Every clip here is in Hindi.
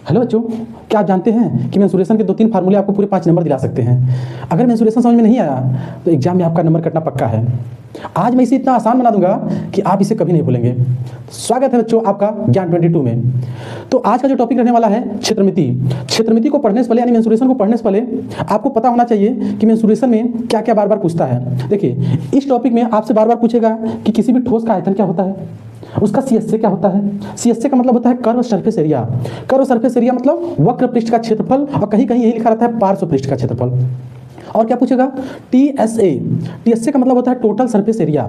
हेलो बच्चों, क्या आप जानते हैं कि मेंसुरेशन के 2-3 फार्मूले आपको पूरे 5 नंबर दिला सकते हैं। अगर मेंसुरेशन समझ में नहीं आया तो एग्जाम में आपका नंबर कटना पक्का है। आज मैं इसे इतना आसान बना दूंगा कि आप इसे कभी नहीं भूलेंगे। स्वागत है बच्चों आपका ज्ञान 22 में। तो आज का जो टॉपिक रहने वाला है क्षेत्रमिति। क्षेत्रमिति को पढ़ने से पहले यानी मेंसुरेशन को पढ़ने से पहले आपको पता होना चाहिए कि मेंसुरेशन में क्या क्या बार बार पूछता है। देखिए, इस टॉपिक में आपसे बार बार पूछेगा कि किसी भी ठोस का आयतन क्या होता है, उसका सीएसए क्या होता है। सीएसए का मतलब होता है curve surface area. Curve surface area मतलब वक्र पृष्ठ का क्षेत्रफल, और कहीं कहीं यही लिखा रहता है पार्श्व पृष्ठ का क्षेत्रफल। और क्या पूछेगा, टीएसए। टीएसए का मतलब होता है टोटल सरफेस एरिया।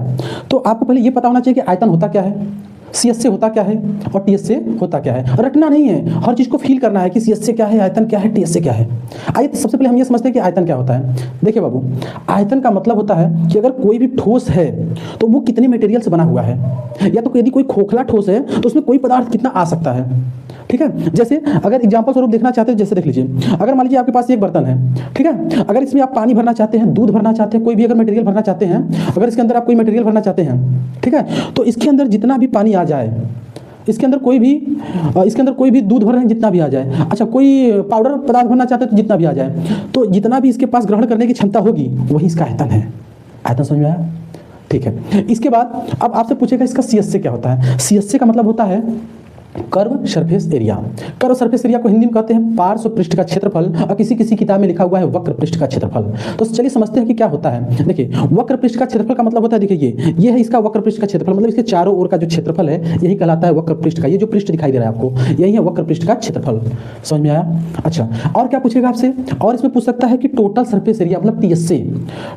तो आपको पहले ये पता होना चाहिए कि आयतन होता क्या है, सीएसए होता क्या है और टीएसए होता क्या है। रटना नहीं है, हर चीज को फील करना है कि सीएसए क्या है, आयतन क्या है, टीएसए क्या है। आइए सबसे पहले हम ये समझते हैं कि आयतन क्या होता है। देखिए बाबू, आयतन का मतलब होता है कि अगर कोई भी ठोस है तो वो कितने मटेरियल से बना हुआ है, या तो यदि कोई खोखला ठोस है तो उसमें कोई पदार्थ कितना आ सकता है। ठीक है, जैसे अगर एग्जांपल स्वरूप देखना चाहते हैं, जैसे देख लीजिए, अगर मान लीजिए आपके पास एक बर्तन है, ठीक है, अगर इसमें आप पानी भरना चाहते हैं, दूध भरना चाहते हैं, कोई भी अगर मटेरियल भरना चाहते हैं, अगर इसके अंदर आप कोई मटेरियल भरना चाहते हैं, ठीक है, तो इसके अंदर जितना भी पानी आ जाए, इसके अंदर कोई भी दूध भर रहे हैं जितना भी आ जाए, अच्छा कोई पाउडर पदार्थ भरना चाहते हैं तो जितना भी आ जाए, तो जितना भी इसके पास ग्रहण करने की क्षमता होगी वही इसका आयतन है। आयतन समझ में आया? ठीक है। इसके बाद अब आपसे पूछेगा इसका सीएसए क्या होता है। सीएसए का मतलब होता है curve surface area. Curve surface area को हिंदी में कहते हैं पार्श्व पृष्ठ का क्षेत्रफल, और किसी किसी किताब में लिखा हुआ है वक्र पृष्ठ का क्षेत्रफल। तो चलिए समझते हैं कि क्या होता है। देखिए, वक्र पृष्ठ का क्षेत्रफल का मतलब होता है, देखिए ये है इसका वक्र पृष्ठ का क्षेत्रफल, मतलब इसके चारों ओर का जो क्षेत्रफल है यही कहलाता है वक्र पृष्ठ का। ये जो पृष्ठ दिखाई दे रहा है आपको, यही है वक्र पृष्ठ का क्षेत्रफल। समझ में आया? अच्छा, और क्या पूछेगा आपसे, और इसमें पूछ सकता है कि टोटल सरफेस एरिया मतलब टीएसए।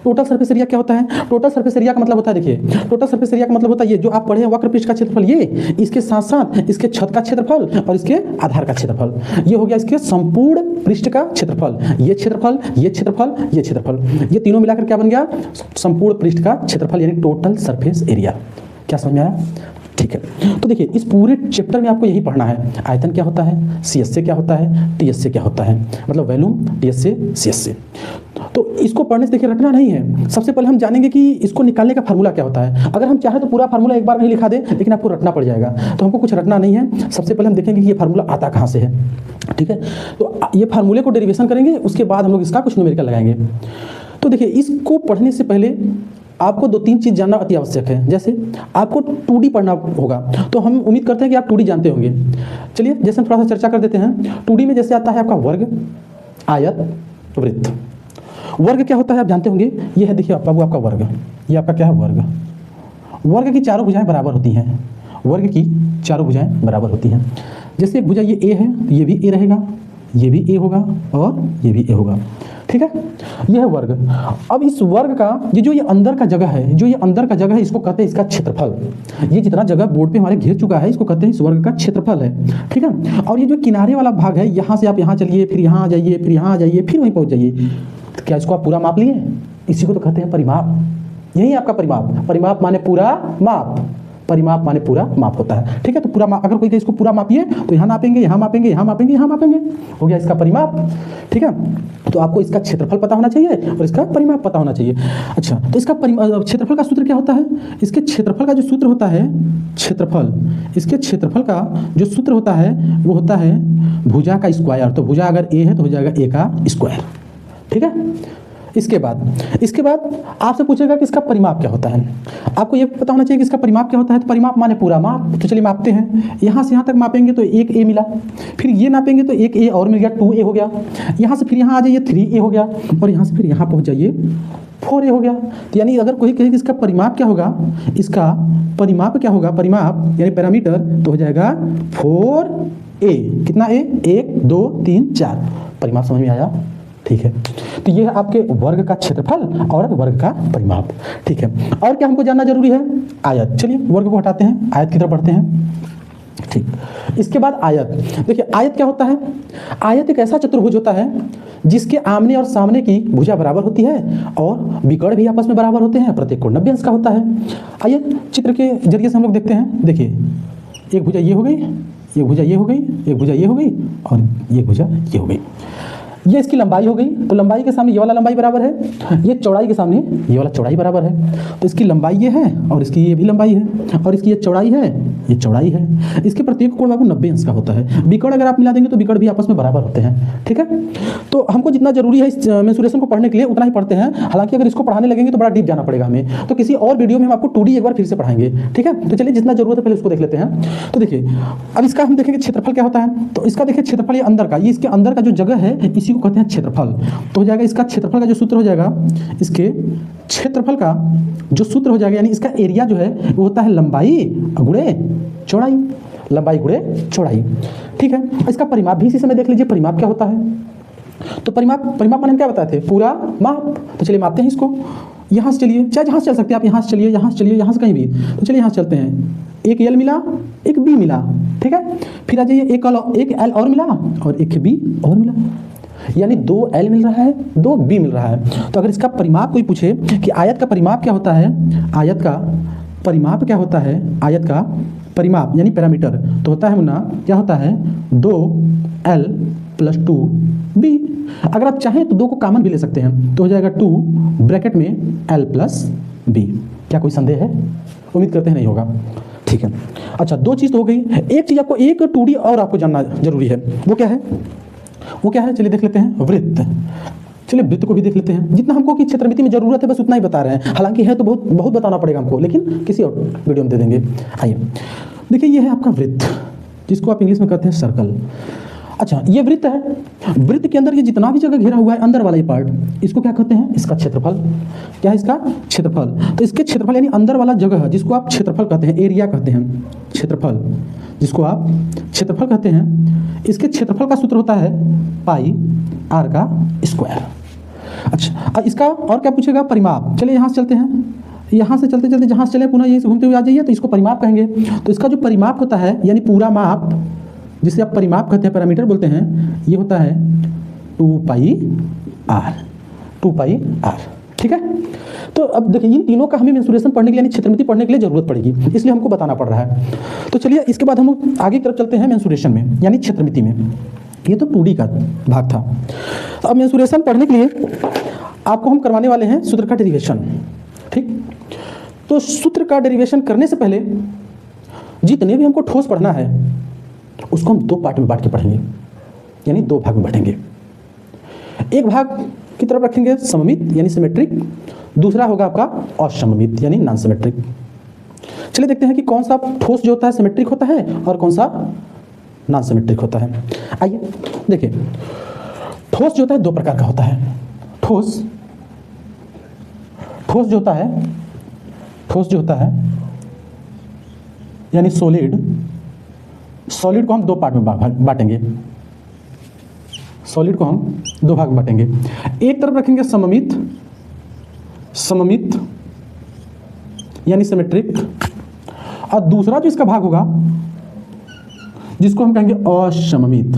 टोटल सरफेस एरिया क्या होता है? टोटल सरफेस एरिया का मतलब होता है, देखिए टोटल सरफेस एरिया का मतलब होता है ये जो आप पढ़े हैं वक्र पृष्ठ का क्षेत्रफल, ये इसके साथ साथ इसके छत का क्षेत्रफल और इसके आधार का क्षेत्रफल, ये हो गया इसके संपूर्ण पृष्ठ का क्षेत्रफल। ये क्षेत्रफल, ये क्षेत्रफल, ये क्षेत्रफल, ये तीनों मिलाकर क्या बन गया? संपूर्ण पृष्ठ का क्षेत्रफल यानी टोटल सरफेस एरिया। क्या समझ में आया? ठीक है। तो देखिए, इस पूरे चैप्टर में आपको यही पढ़ना है, आयतन क्या होता है, सीएसए क्या होता है, टीएसए क्या होता है, मतलब वॉल्यूम, टीएसए, सीएसए। तो इसको पढ़ने से देखिए रटना नहीं है। सबसे पहले हम जानेंगे कि इसको निकालने का फार्मूला क्या होता है। अगर हम चाहें तो पूरा फार्मूला एक बार नहीं लिखा दे, लेकिन आपको रटना पड़ जाएगा, तो हमको कुछ रटना नहीं है। सबसे पहले हम देखेंगे कि ये फार्मूला आता कहाँ से है। ठीक है, तो ये फार्मूले को डेरिवेशन करेंगे, उसके बाद हम लोग इसका कुछ न्यूमेरिकल लगाएंगे। तो देखिए, इसको पढ़ने से पहले आपको 2-3 चीज़ जानना अति आवश्यक है। जैसे आपको 2D पढ़ना होगा, तो हम उम्मीद करते हैं कि आप 2D जानते होंगे। चलिए जैसे हम थोड़ा सा चर्चा कर देते हैं। 2D में जैसे आता है आपका वर्ग, आयत, वृत्त। वर्ग क्या होता है आप जानते होंगे, ये है देखिए बाबू आपका वर्ग, ये आपका क्या है वर्ग। वर्ग की चारों भुजाएं बराबर होती हैं, वर्ग की चारों भुजाएं बराबर होती हैं। जैसे एक भुजा ये ए है तो ये भी ए रहेगा, ये भी ए होगा और ये भी ए होगा। ठीक है, ये है वर्ग। अब इस वर्ग का ये जो ये अंदर का जगह है, जो ये अंदर का जगह है, इसको कहते हैं इसका क्षेत्रफल। ये जितना जगह बोर्ड पे हमारे घेर चुका है, इसको कहते हैं इस वर्ग का क्षेत्रफल है। ठीक है, और ये जो किनारे वाला भाग है, यहाँ से आप यहाँ चलिए, फिर यहाँ आ जाइए, फिर यहाँ आ जाइए, फिर वहीं पहुँच जाइए, तो क्या इसको आप पूरा माप लिए? इसी को तो कहते हैं परिमाप। यही आपका परिमाप। परिमाप माने पूरा माप, परिमाप माने पूरा माप होता है। ठीक है, तो पूरा माप, अगर कोई इसको पूरा मापिए तो यहाँ मापेंगे, यहाँ मापेंगे, यहाँ मापेंगे, यहाँ मापेंगे, हो गया इसका परिमाप। ठीक है, तो आपको इसका क्षेत्रफल पता होना चाहिए और इसका परिमाप पता होना चाहिए। अच्छा, तो इसका क्षेत्रफल का सूत्र क्या होता है? इसके क्षेत्रफल का जो सूत्र होता है, क्षेत्रफल, इसके क्षेत्रफल का जो सूत्र होता है वो होता है भुजा का स्क्वायर। तो भुजा अगर ए है तो हो जाएगा ए का स्क्वायर। ठीक है, इसके बाद आपसे पूछेगा कि इसका परिमाप क्या होता है। आपको ये पता होना चाहिए कि इसका परिमाप क्या होता है। तो परिमाप माने पूरा माप। तो चलिए मापते हैं, यहाँ से यहाँ तक मापेंगे तो 1 ए मिला, फिर ये नापेंगे तो 1 ए और मिल गया, 2 ए हो गया। यहाँ से फिर यहाँ आ जाइए 3 ए हो गया, और यहाँ से फिर यहाँ पहुँच जाइए 4 ए हो गया। तो यानी अगर कोई कहे कि इसका परिमाप क्या होगा, इसका परिमाप क्या होगा, परिमाप यानी पैरामीटर, तो हो जाएगा 4 ए। कितना ए? 1 2 3 4। परिमाप समझ में आया? ठीक है, तो ये है आपके वर्ग का क्षेत्रफल और वर्ग का परिमाप। ठीक है, और क्या हमको जानना जरूरी है? आयत। चलिए वर्ग को हटाते हैं, आयत की तरफ बढ़ते हैं। ठीक, इसके बाद आयत। देखिए आयत क्या होता है? आयत एक ऐसा चतुर्भुज होता है जिसके आमने और सामने की भुजा बराबर होती है और विकर्ण भी आपस में बराबर होते हैं, प्रत्येक कोण 90 अंश का होता है। आइए चित्र के जरिए से हम लोग देखते हैं। देखिए, एक भुजा ये हो गई, एक भुजा ये हो गई, एक भुजा ये हो गई और एक भुजा ये हो गई। ये इसकी लंबाई हो गई, तो लंबाई के सामने ये वाला लंबाई बराबर है, ये चौड़ाई के सामने ये वाला चौड़ाई बराबर है। तो इसकी लंबाई ये है और इसकी ये भी लंबाई है, और इसकी ये चौड़ाई है, ये चौड़ाई है। इसके प्रत्येक कोण बाबू 90 अंश का होता है। विकर्ण अगर आप मिला देंगे तो विकर्ण भी आपस में बराबर होते हैं, ठीक है। तो हमको जितना जरूरी है इस मेंसुरेशन को पढ़ने के लिए उतना ही पढ़ते हैं। हालांकि अगर इसको पढ़ाने लगेंगे तो बड़ा डीप जाना पड़ेगा हमें, तो किसी और वीडियो में हम आपको 2D एक बार फिर से पढ़ाएंगे, ठीक है। तो चलिए जितना जरूरत है पहले उसको देख लेते हैं। तो देखिए अब इसका हम देखेंगे क्षेत्रफल क्या होता है। तो इसका देखिए क्षेत्रफल ये अंदर का, ये इसके अंदर का जो जगह है इसी को कहते हैं क्षेत्रफल। तो हो जाएगा इसका क्षेत्रफल का जो सूत्र हो जाएगा, इसके क्षेत्रफल का जो सूत्र हो जाएगा, यानी इसका एरिया जो है वो होता है लंबाई गुणे चौड़ाई, लंबाई गुणे चौड़ाई, ठीक है। इसका परिमाप भी इसी समय देख लीजिए, परिमाप क्या होता है। तो परिमाप माने हम क्या बताए थे, पूरा माप। तो चलिए मापते हैं इसको। यहाँ से चलिए, चाहे जहाँ से चल सकते हैं आप, यहाँ से चलिए, यहाँ से चलिए, यहाँ से कहीं भी। तो चलिए यहाँ से चलते हैं। एक एल मिला, एक बी मिला, ठीक है। फिर आ जाइए एक एल और मिला और एक बी और मिला, यानी 2 एल मिल रहा है, 2 बी मिल रहा है। तो अगर इसका परिमाप कोई पूछे कि आयत का परिमाप क्या होता है, आयत का परिमाप क्या होता है, आयत का परिमाप यानी पैरामीटर, तो होता है मुन्ना क्या होता है 2l + 2b। अगर आप चाहें तो 2 को कॉमन भी ले सकते हैं, तो हो जाएगा 2 ब्रैकेट में l + b। क्या कोई संदेह है? उम्मीद करते हैं नहीं होगा, ठीक है। अच्छा 2 चीज़ तो हो गई। एक चीज़ आपको एक 2D और आपको जानना जरूरी है, वो क्या है, वो क्या है चलिए देख लेते हैं, वृत्त। चलिए वृत्त को भी देख लेते हैं। जितना हमको कि क्षेत्रमिति में जरूरत है बस उतना ही बता रहे हैं, हालांकि है तो बहुत बताना पड़ेगा हमको, लेकिन किसी और वीडियो में दे देंगे। आइए देखिए ये है आपका वृत्त, जिसको आप इंग्लिश में कहते हैं सर्कल। अच्छा ये वृत्त है, वृत्त के अंदर ये जितना भी जगह घेरा हुआ है अंदर वाला ये पार्ट, इसको क्या कहते हैं, इसका क्षेत्रफल। क्या है इसका क्षेत्रफल। तो इसके क्षेत्रफल यानी अंदर वाला जगह जिसको आप क्षेत्रफल कहते हैं, एरिया कहते हैं, क्षेत्रफल जिसको आप क्षेत्रफल कहते हैं, इसके क्षेत्रफल का सूत्र होता है पाई r का स्क्वायर। अच्छा इसका और क्या पूछेगा, परिमाप। चलिए यहाँ से चलते हैं, यहाँ से चलते चलते जहाँ से चले पुनः यहीं से घूमते हुए आ जाइए, तो इसको परिमाप कहेंगे। तो इसका जो परिमाप होता है यानी पूरा माप, जिसे आप परिमाप कहते हैं, पैरामीटर बोलते हैं, ये होता है 2πr, 2πr, ठीक है। तो अब देखिए इन तीनों का हमें मेंसुरेशन पढ़ने के लिए यानी क्षेत्रमिति पढ़ने के लिए जरूरत पड़ेगी, इसलिए हमको बताना पड़ रहा है। तो चलिए इसके बाद हम आगे की तरफ चलते हैं मेंसुरेशन में यानी क्षेत्रमिति में। ये तो 2D का भाग था। तो अब मेंसुरेशन पढ़ने के लिए आपको हम करवाने वाले हैं सूत्र का डेरिवेशन, ठीक। तो सूत्र का डेरिवेशन करने से पहले जितने भी हमको ठोस पढ़ना है उसको हम 2 पार्ट में बांट के पढ़ेंगे, यानी 2 भाग में बांटेंगे। एक भाग की तरफ रखेंगे सममित यानी सिमेट्रिक, दूसरा होगा आपका असममित यानी नॉन सिमेट्रिक। चलिए देखते हैं कि कौन सा ठोस जो होता है सिमेट्रिक होता है और कौन सा नॉन सिमेट्रिक होता है। आइए देखिए, ठोस जो होता है 2 प्रकार का होता है। ठोस जो होता है यानी सॉलिड को हम 2 पार्ट में बांटेंगे। सॉलिड को हम 2 भाग में बांटेंगे। एक तरफ रखेंगे सममित यानी सिमेट्रिक, और दूसरा जो इसका भाग होगा जिसको हम कहेंगे असममित,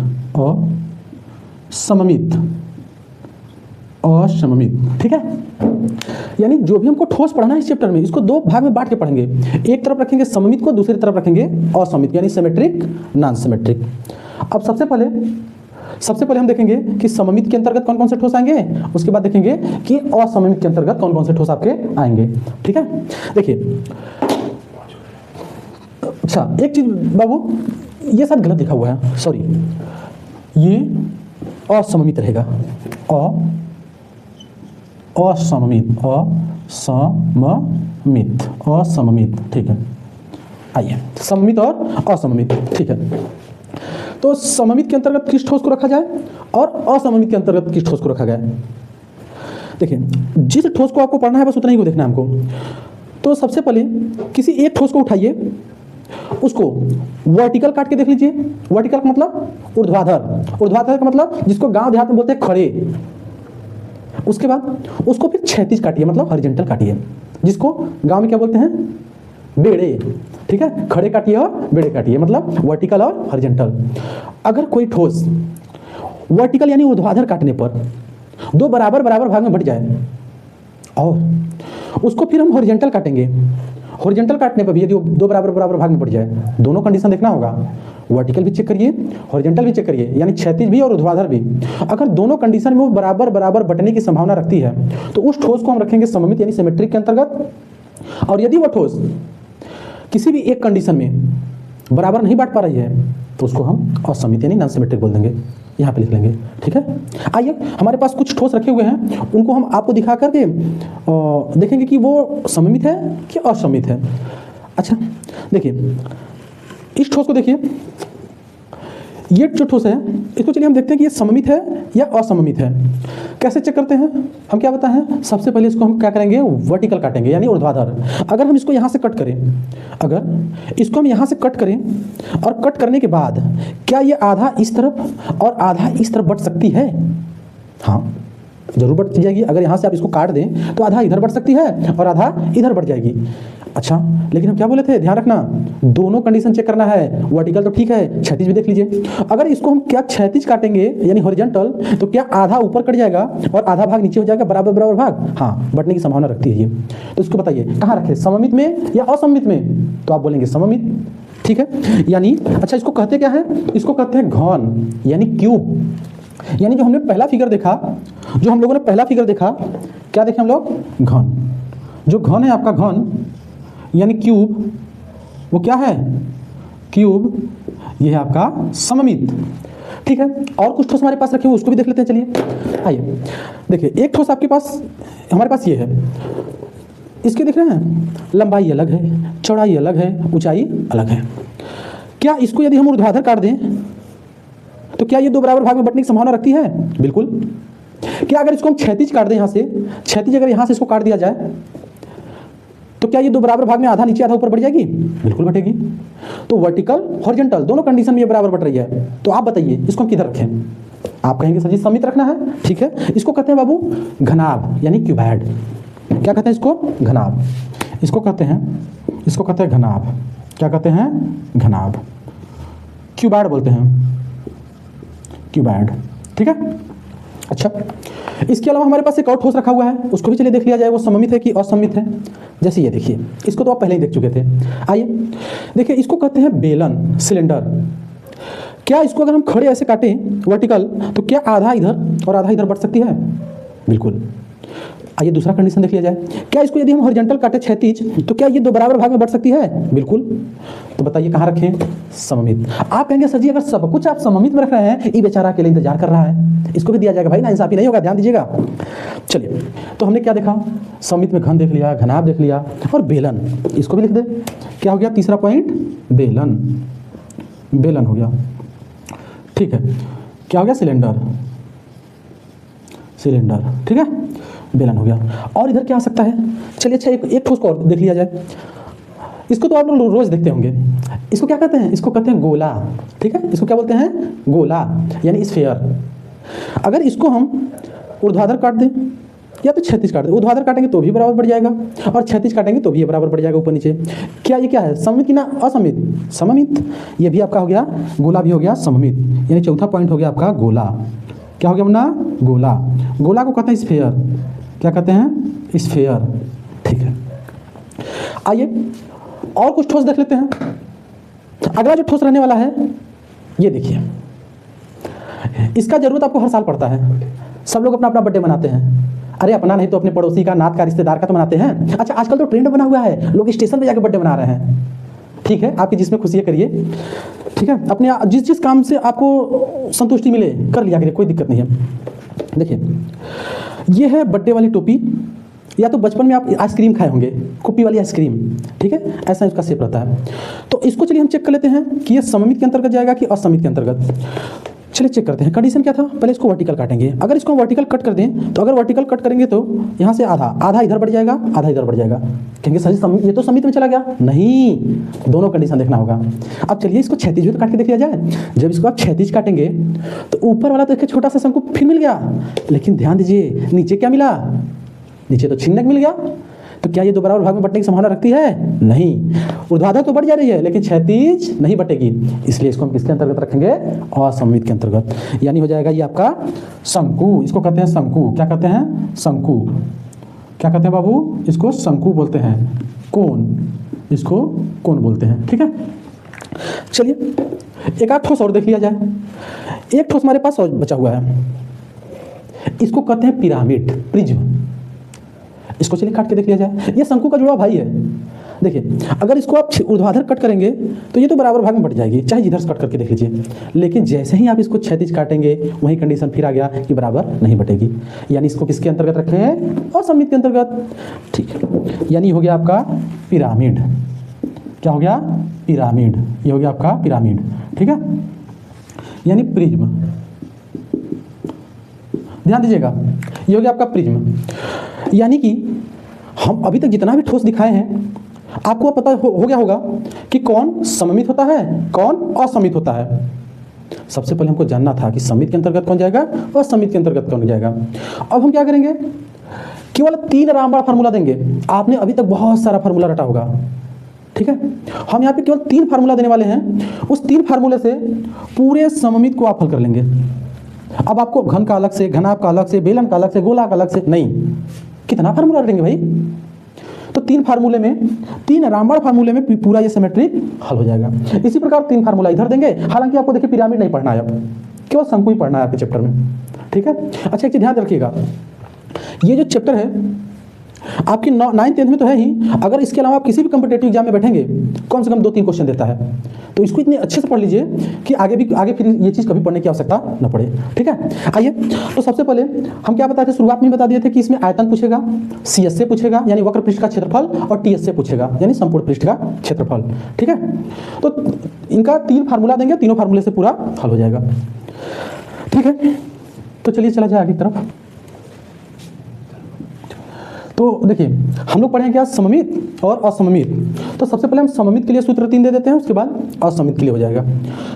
ठीक है। यानी जो भी हमको ठोस पढ़ना है इस चैप्टर में, इसको 2 भाग में बांट के पढ़ेंगे। एक तरफ रखेंगे सममित को, दूसरी तरफ रखेंगे असममित यानी सिमेट्रिक नॉन सिमेट्रिक। अब सबसे पहले हम देखेंगे कि सममित के अंतर्गत कौन कौन से ठोस आएंगे, उसके बाद देखेंगे कि असममित के अंतर्गत कौन कौन से ठोस आपके आएंगे, ठीक है। देखिए अच्छा एक चीज बाबू, ये सब गलत लिखा हुआ है, सॉरी, ये असममित रहेगा, असममित, ठीक है। आइए सममित और असममित, ठीक है। तो सममित के अंतर्गत किस ठोस को रखा जाए और असममित के अंतर्गत किस ठोस को रखा जाए। देखिए जिस ठोस को आपको पढ़ना है बस उतना ही को देखना है हमको। तो सबसे पहले किसी एक ठोस को उठाइए, उसको वर्टिकल काट के देख लीजिए। वर्टिकल का मतलब ऊर्ध्वाधर का मतलब जिसको गांव देहात में बोलते हैं खड़े। उसके बाद उसको फिर क्षैतिज काटिए, मतलब हॉरिजॉन्टल काटिए, जिसको गांव में क्या बोलते हैं, बेड़े, ठीक है। खड़े काटिए और बेड़े काटिए, मतलब वर्टिकल और हॉरिजॉन्टल। अगर कोई ठोस वर्टिकल यानी ऊर्ध्वाधर काटने पर 2 बराबर भाग में बट जाए और उसको फिर हम हॉरिजॉन्टल काटेंगे, हॉरिजॉन्टल काटने पर भी यदि 2 बराबर भाग में पड़ जाए, दोनों कंडीशन देखना होगा, वर्टिकल भी चेक करिए, हॉरिजॉन्टल भी चेक करिए, यानी क्षैतिज भी और ऊर्ध्वाधर भी। अगर दोनों कंडीशन में वो बराबर बटने की संभावना रखती है तो उस ठोस को हम रखेंगे सममित यानी सिमेट्रिक के अंतर्गत। और यदि वो ठोस किसी भी एक कंडीशन में बराबर नहीं बांट पा रही है तो उसको हम असममित यानी नॉन सिमेट्रिक बोल देंगे, यहाँ पे लिख लेंगे। ठीक है, आइए हमारे पास कुछ ठोस रखे हुए हैं, उनको हम आपको दिखा करके देखेंगे कि वो सममित है कि असममित है। अच्छा देखिए, इस ठोस को देखिए, ये जो ठोस है इसको चलिए हम देखते हैं कि ये सममित है या असममित है। कैसे चेक करते हैं, हम क्या बताएं, सबसे पहले इसको हम क्या करेंगे, वर्टिकल काटेंगे यानी ऊर्ध्वाधर। अगर हम इसको यहाँ से कट करें, अगर इसको हम यहाँ से कट करें और कट करने के बाद क्या ये आधा इस तरफ और आधा इस तरफ बढ़ सकती है? हाँ जरूर बढ़ जाएगी। अगर यहाँ से आप इसको काट दें तो आधा इधर बढ़ सकती है और आधा इधर बढ़ जाएगी। अच्छा लेकिन हम क्या बोले थे, ध्यान रखना दोनों कंडीशन चेक करना है। वर्टिकल तो ठीक है, क्षैतिज भी देख लीजिए। अगर इसको हम क्या क्षैतिज काटेंगे यानी हॉरिजॉन्टल, तो क्या आधा ऊपर कट जाएगा और आधा भाग नीचे हो जाएगा, बराबर बराबर भाग? हाँ, बढ़ने की संभावना रखती है ये। तो इसको बताइए कहाँ रखे, सममित में या असममित में? तो आप बोलेंगे सममित। ठीक है, यानी अच्छा इसको कहते क्या है, इसको कहते हैं घन यानी क्यूब। यानी जो हमने पहला फिगर देखा, जो हम लोगों ने पहला फिगर देखा, क्या देखे हम लोग, घन। जो घन है आपका घन यानी क्यूब, वो क्या है, क्यूब, ये है आपका सममित। ठीक है, और कुछ ठोस हमारे पास रखे हुए उसको भी देख लेते हैं। चलिए आइए देखिए, एक ठोस आपके पास, हमारे पास ये है, इसके देख रहे हैं लंबाई अलग है, चौड़ाई अलग है, ऊंचाई अलग है। क्या इसको यदि हम ऊर्ध्वाधर काट दें तो क्या ये दो बराबर भाग में बंटने की संभावना रखती है? बिल्कुल। क्या अगर इसको हम क्षैतिज काट दें, यहाँ से क्षैतिज अगर यहाँ से इसको काट दिया जाए तो क्या ये दो बराबर भाग में आधा नीचे आधा ऊपर बढ़ जाएगी? बिल्कुल बढ़ेगी। तो वर्टिकल हॉरिजॉन्टल दोनों कंडीशन में ये बराबर बढ़ रही है। तो आप बताइए इसको हम किधर रखें? आप कहेंगे सर जी सममित रखना है। ठीक है, इसको कहते हैं बाबू घनाभ यानी क्यूबॉइड। क्या कहते हैं इसको? घनाभ। इसको कहते हैं घनाभ। क्या कहते हैं? घनाभ। क्यूबॉइड बोलते हैं, क्यूबॉइड। ठीक है, अच्छा इसके अलावा हमारे पास एक और ठोस रखा हुआ है, उसको भी चलिए देख लिया जाए, वो सममित है कि असममित है। जैसे ये देखिए, इसको तो आप पहले ही देख चुके थे। आइए देखिए, इसको कहते हैं बेलन, सिलेंडर। क्या इसको अगर हम खड़े ऐसे काटें वर्टिकल, तो क्या आधा इधर और आधा इधर बढ़ सकती है? बिल्कुल। आइए दूसरा कंडीशन देख लिया जाए, क्या इसको यदि हम हॉरिजॉन्टल काटे क्षैतिज, तो क्या ये दो बराबर भाग में बढ़ सकती है? बिल्कुल। तो बताइए कहाँ रखें? सममित। आप कहेंगे सर जी अगर सब कुछ आप सममित में रख रहे हैं, ये बेचारा के लिए इंतजार कर रहा है, इसको भी दिया जाएगा भाई, ना इंसाफी नहीं होगा, ध्यान दीजिएगा। चलिए, तो हमने क्या देखा, सममित में घन देख लिया, घनाभ देख लिया, और बेलन, इसको भी लिख दे। क्या हो गया तीसरा पॉइंट? बेलन। बेलन हो गया। ठीक है, क्या हो गया? सिलेंडर। सिलेंडर, ठीक है, बेलन हो गया। और इधर क्या आ सकता है? चलिए अच्छा एक ठोस को और देख लिया जाए। इसको तो आप लोग रोज देखते होंगे। इसको क्या कहते हैं? इसको कहते हैं गोला। ठीक है, इसको क्या बोलते हैं? गोला यानी स्फीयर। अगर इसको हम ऊर्ध्वाधर काट दें या तो क्षैतिज काट दें, ऊर्ध्वाधर काटेंगे तो भी बराबर बढ़ जाएगा और क्षैतिज काटेंगे तो भी ये बराबर बढ़ जाएगा ऊपर नीचे। क्या ये क्या है, सममित कि ना असममित? सममित। ये भी आपका हो गया, गोला भी हो गया सममित, यानी चौथा पॉइंट हो गया आपका गोला। क्या हो गया मुन्ना? गोला। गोला को कहते हैं स्फीयर। क्या कहते हैं? स्फीयर। ठीक है, आइए और कुछ ठोस देख लेते हैं। अगला जो ठोस रहने वाला है, ये देखिए, इसका जरूरत आपको हर साल पड़ता है। सब लोग अपना अपना बर्थडे मनाते हैं। अरे अपना नहीं तो अपने पड़ोसी का, नात का, रिश्तेदार का तो मनाते हैं। अच्छा आजकल तो ट्रेंड बना हुआ है, लोग स्टेशन पे जाकर बर्थडे मना रहे हैं। ठीक है, आपकी जिसमें खुशी है करिए। ठीक है, अपने जिस काम से आपको संतुष्टि मिले कर लिया करिए, कोई दिक्कत नहीं है। देखिए ये है बर्थडे वाली टोपी, या तो बचपन में आप आइसक्रीम खाए होंगे, कुप्पी वाली आइसक्रीम। ठीक है, ऐसा इसका शेप रहता है। तो इसको चलिए हम चेक कर लेते हैं कि ये सममित के अंतर्गत जाएगा कि असममित के अंतर्गत। चलिए चेक करते हैं। कंडीशन क्या था, पहले इसको वर्टिकल काटेंगे। अगर इसको हम वर्टिकल कट कर दें, तो अगर वर्टिकल कट करेंगे तो यहाँ से आधा इधर बढ़ जाएगा, आधा इधर बढ़ जाएगा। कहेंगे सर ये तो सममित में चला गया। नहीं, दोनों कंडीशन देखना होगा। अब चलिए इसको क्षैतिज भी तो काट के देख लिया जाए। जब इसको आप क्षैतिज काटेंगे तो ऊपर वाला तो एक छोटा सा शंकु फिर मिल गया, लेकिन ध्यान दीजिए नीचे क्या मिला, नीचे तो छिन्नक मिल गया। तो क्या ये दो बराबर भाग में बंटने की संभावना रखती है? नहीं। ऊर्ध्वाधर तो बढ़ जा रही है लेकिन क्षैतिज नहीं बटेगी, इसलिए इसको हम किसके अंतर्गत रखेंगे? असममित के अंतर्गत। यानी हो जाएगा ये आपका शंकु। इसको कहते हैं शंकु। क्या कहते हैं? शंकु। क्या कहते हैं बाबू? इसको शंकु बोलते हैं। कोन, इसको कोन बोलते हैं। ठीक है, चलिए एक आध ठोस और देख लिया जाए। एक ठोस हमारे पास और बचा हुआ है, इसको कहते हैं पिरामिड, प्रिज्म। इसको चलिए काट के देख लिया जाए। ये शंकु का जुड़ा भाई है, देखिए अगर इसको आप ऊर्ध्वाधर कट करेंगे तो ये तो बराबर भाग में बट जाएगी, चाहे जिधर से कट करके देख लीजिए। लेकिन जैसे ही आप इसको क्षैतिज काटेंगे वही कंडीशन फिर आ गया कि बराबर नहीं बटेगी, यानी इसको किसके अंतर्गत रखे हैं, असममित के अंतर्गत। ठीक है, यानी हो गया आपका पिरामिड। क्या हो गया, पिरामिड। ये हो गया आपका पिरामिड। ठीक है, यानी प्रिज्म। ध्यान दीजिएगा, ये हो गया आपका प्रिज्म। यानी कि हम अभी तक जितना भी ठोस दिखाए हैं आपको पता हो गया होगा कि कौन सममित होता है, कौन असममित होता है। सबसे पहले हमको जानना था कि सममित के अंतर्गत कौन जाएगा और असममित के अंतर्गत कौन जाएगा। अब हम क्या करेंगे, केवल 3 रामबाण फार्मूला देंगे। आपने अभी तक बहुत सारा फार्मूला रटा होगा, ठीक है। हम यहाँ पे केवल 3 फार्मूला देने वाले हैं। उस 3 फार्मूले से पूरे सममित को आप हल कर लेंगे। अब आपको घन का अलग से, घनाभ का अलग से, बेलन का अलग से, गोला का अलग से नहीं, कितना फार्मूला रटेंगे भाई। तो 3 फार्मूले में, 3 रामबाण फार्मूले में पूरा ये सिमेट्रिक हल हो जाएगा। इसी प्रकार 3 फार्मूला इधर देंगे। हालांकि आपको देखिए पिरामिड नहीं पढ़ना है, अब केवल शंकु ही पढ़ना है आपके चैप्टर में, ठीक है। अच्छा एक चीज ध्यान रखिएगा, ये जो चैप्टर है आपकी 9th 10th में तो है ही, अगर इसके अलावा आप किसी भी कॉम्पिटेटिव एग्जाम में बैठेंगे कम से कम 2-3 क्वेश्चन देता है। तो इसको इतने अच्छे से पढ़ लीजिए कि आगे फिर ये चीज़ कभी पढ़ने की आवश्यकता न पड़े, ठीक है। आइए, तो सबसे पहले हम क्या बताए थे, शुरुआत में बता दिए थे कि इसमें आयतन पूछेगा, CS से पूछेगा यानी वक्र पृष्ठ का क्षेत्रफल, और TS से पूछेगा यानी संपूर्ण पृष्ठ का क्षेत्रफल, ठीक है। तो इनका 3 फार्मूला देंगे, तीनों फार्मूले से पूरा हल हो जाएगा, ठीक है। तो चलिए चला जाए आगे की तरफ। तो देखिए हम लोग पढ़ेंगे क्या, सममित और असममित। तो सबसे पहले हम सममित के लिए सूत्र 3 दे देते हैं, उसके बाद असममित के लिए हो जाएगा।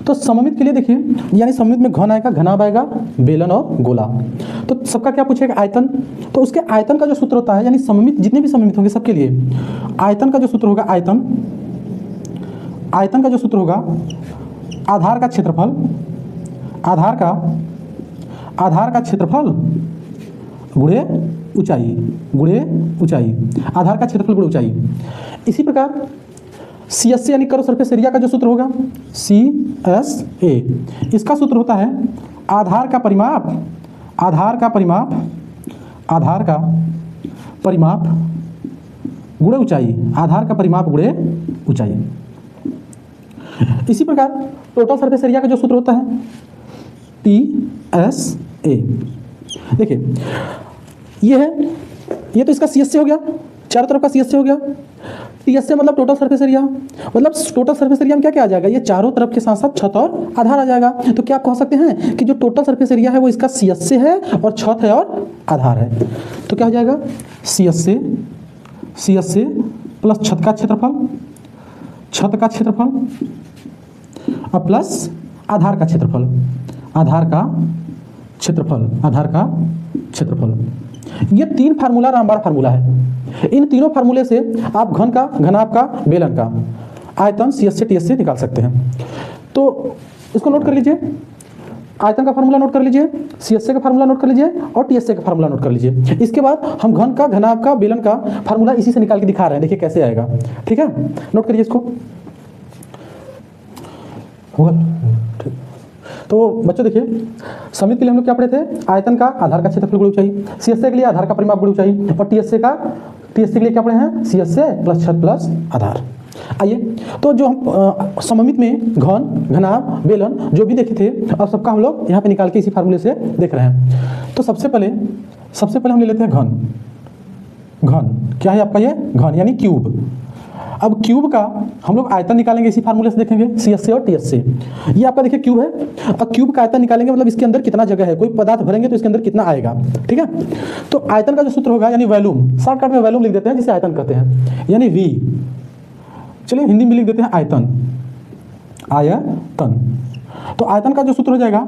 तो सममित के लिए देखिए, यानी सममित में घन आएगा, घनाभ आएगा, बेलन और गोला। तो सबका क्या पूछेगा, आयतन। तो उसके आयतन का जो सूत्र होता है, यानी सममित जितने भी सममित होंगे सबके लिए आयतन का जो सूत्र होगा, आयतन का जो सूत्र होगा, आधार का क्षेत्रफल, आधार का क्षेत्रफल गुणे ऊंचाई, आधार का क्षेत्रफल गुणे ऊंचाई। इसी प्रकार CSA यानी कर्व सरफेस एरिया का जो सूत्र होगा, CSA, इसका सूत्र होता है आधार का परिमाप गुणे ऊंचाई, आधार का परिमाप गुणे ऊंचाई। इसी प्रकार टोटल सरफेस एरिया का जो सूत्र होता है TSA। देखिए ये तो इसका CSA हो गया, चारों तरफ का CSA हो गया। TSA मतलब टोटल सरफेस एरिया, मतलब टोटल सरफेस एरिया में क्या क्या आ जाएगा, ये चारों तरफ के साथ साथ छत और आधार आ जाएगा। तो क्या आप कह सकते हैं कि जो टोटल सरफेस एरिया है वो इसका CSA है और छत है और आधार है। तो क्या हो जाएगा, CSA प्लस छत का क्षेत्रफल और प्लस आधार का क्षेत्रफल। ये 3 फार्मूला रामबाण फार्मूला है। इन तीनों फार्मूले से आप घन का, घनाभ का, बेलन का, आयतन CSA TSA निकाल सकते हैं। तो इसको नोट कर लीजिए, आयतन का फार्मूला नोट कर लीजिए, CSA का फार्मूला नोट कर लीजिए और TSA का फार्मूला नोट कर लीजिए। इसके बाद हम घन का, घनाभ का, बेलन का फार्मूला इसी से निकाल के दिखा रहे हैं, देखिए कैसे आएगा, ठीक है। नोट करिए इसको, होगा ठीक। तो बच्चों देखिए, सममित के लिए हम लोग क्या पढ़े थे, आयतन का, आधार का क्षेत्रफल गुणे ऊंचाई, CSA के लिए आधार का परिमाप गुणे ऊंचाई, और TSA के लिए क्या पढ़े हैं, CSA प्लस छत प्लस आधार। आइए, तो जो हम सममित में घन, घनाभ, बेलन जो भी देखे थे, अब सबका हम लोग यहाँ पे निकाल के इसी फार्मूले से देख रहे हैं। तो सबसे पहले हम ले लेते हैं घन। क्या है आपका ये घन, यानी क्यूब। अब क्यूब का हम लोग आयतन निकालेंगे, इसी फार्मूले से देखेंगे, CSA और TSA। ये आपका देखिए क्यूब है। अब क्यूब का आयतन निकालेंगे, मतलब इसके अंदर कितना जगह है, कोई पदार्थ भरेंगे तो इसके अंदर कितना आएगा, ठीक है। तो आयतन का जो सूत्र होगा, यानी वॉल्यूम, शॉर्टकट में वॉल्यूम लिख देते हैं जिसे आयतन कहते हैं, यानी V। चलिए हिंदी में लिख देते हैं आयतन। तो आयतन का जो सूत्र हो जाएगा,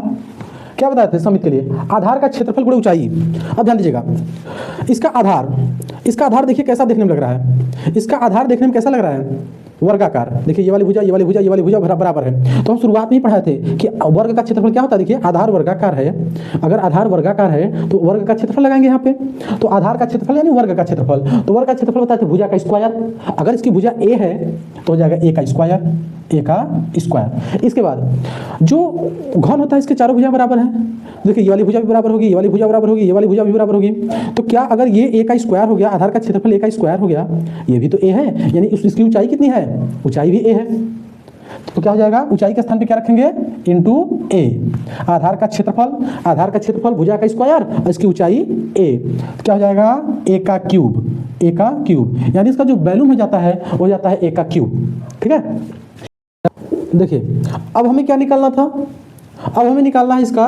क्या बताए थे सममित के लिए, आधार का क्षेत्रफल गुणे ऊंचाई। अब ध्यान दीजिएगा, इसका आधार देखिए कैसा देखने में लग रहा है, इसका आधार देखने में कैसा लग रहा है, वर्गाकार। देखिए ये वाली भुजा बराबर है। तो हम शुरुआत में ही पढ़ाए थे कि वर्ग का क्षेत्रफल क्या होता है, देखिए आधार वर्गाकार है, अगर आधार वर्गाकार है तो वर्ग का क्षेत्रफल लगाएंगे यहाँ पे। तो आधार का क्षेत्रफल यानी वर्ग का क्षेत्रफल, तो वर्ग का क्षेत्रफल बताते हैं भुजा का स्क्वायर। अगर इसकी भुजा A है तो हो जाएगा A का स्क्वायर, ए का स्क्वायर। इसके बाद जो घन होता है इसके चारों भुजा बराबर हैं। देखिए ये वाली भुजा भी बराबर होगी, ये वाली भुजा बराबर होगी, ये वाली भुजा भी बराबर होगी। तो क्या अगर ये ए का स्क्वायर हो गया, आधार का क्षेत्रफल ए का स्क्वायर हो गया, ये भी तो ए है, यानी इसकी ऊंचाई कितनी है, ऊंचाई भी ए है। तो क्या हो जाएगा, ऊंचाई के स्थान पे क्या रखेंगे, इंटू ए। आधार का क्षेत्रफल भुजा का स्क्वायर और इसकी ऊंचाई ए, तो क्या हो जाएगा, ए का क्यूब, यानी इसका जो वैल्यूम हो जाता है वो जाता है ए का क्यूब। ठीक है, देखिए अब हमें क्या निकालना था, अब हमें निकालना है इसका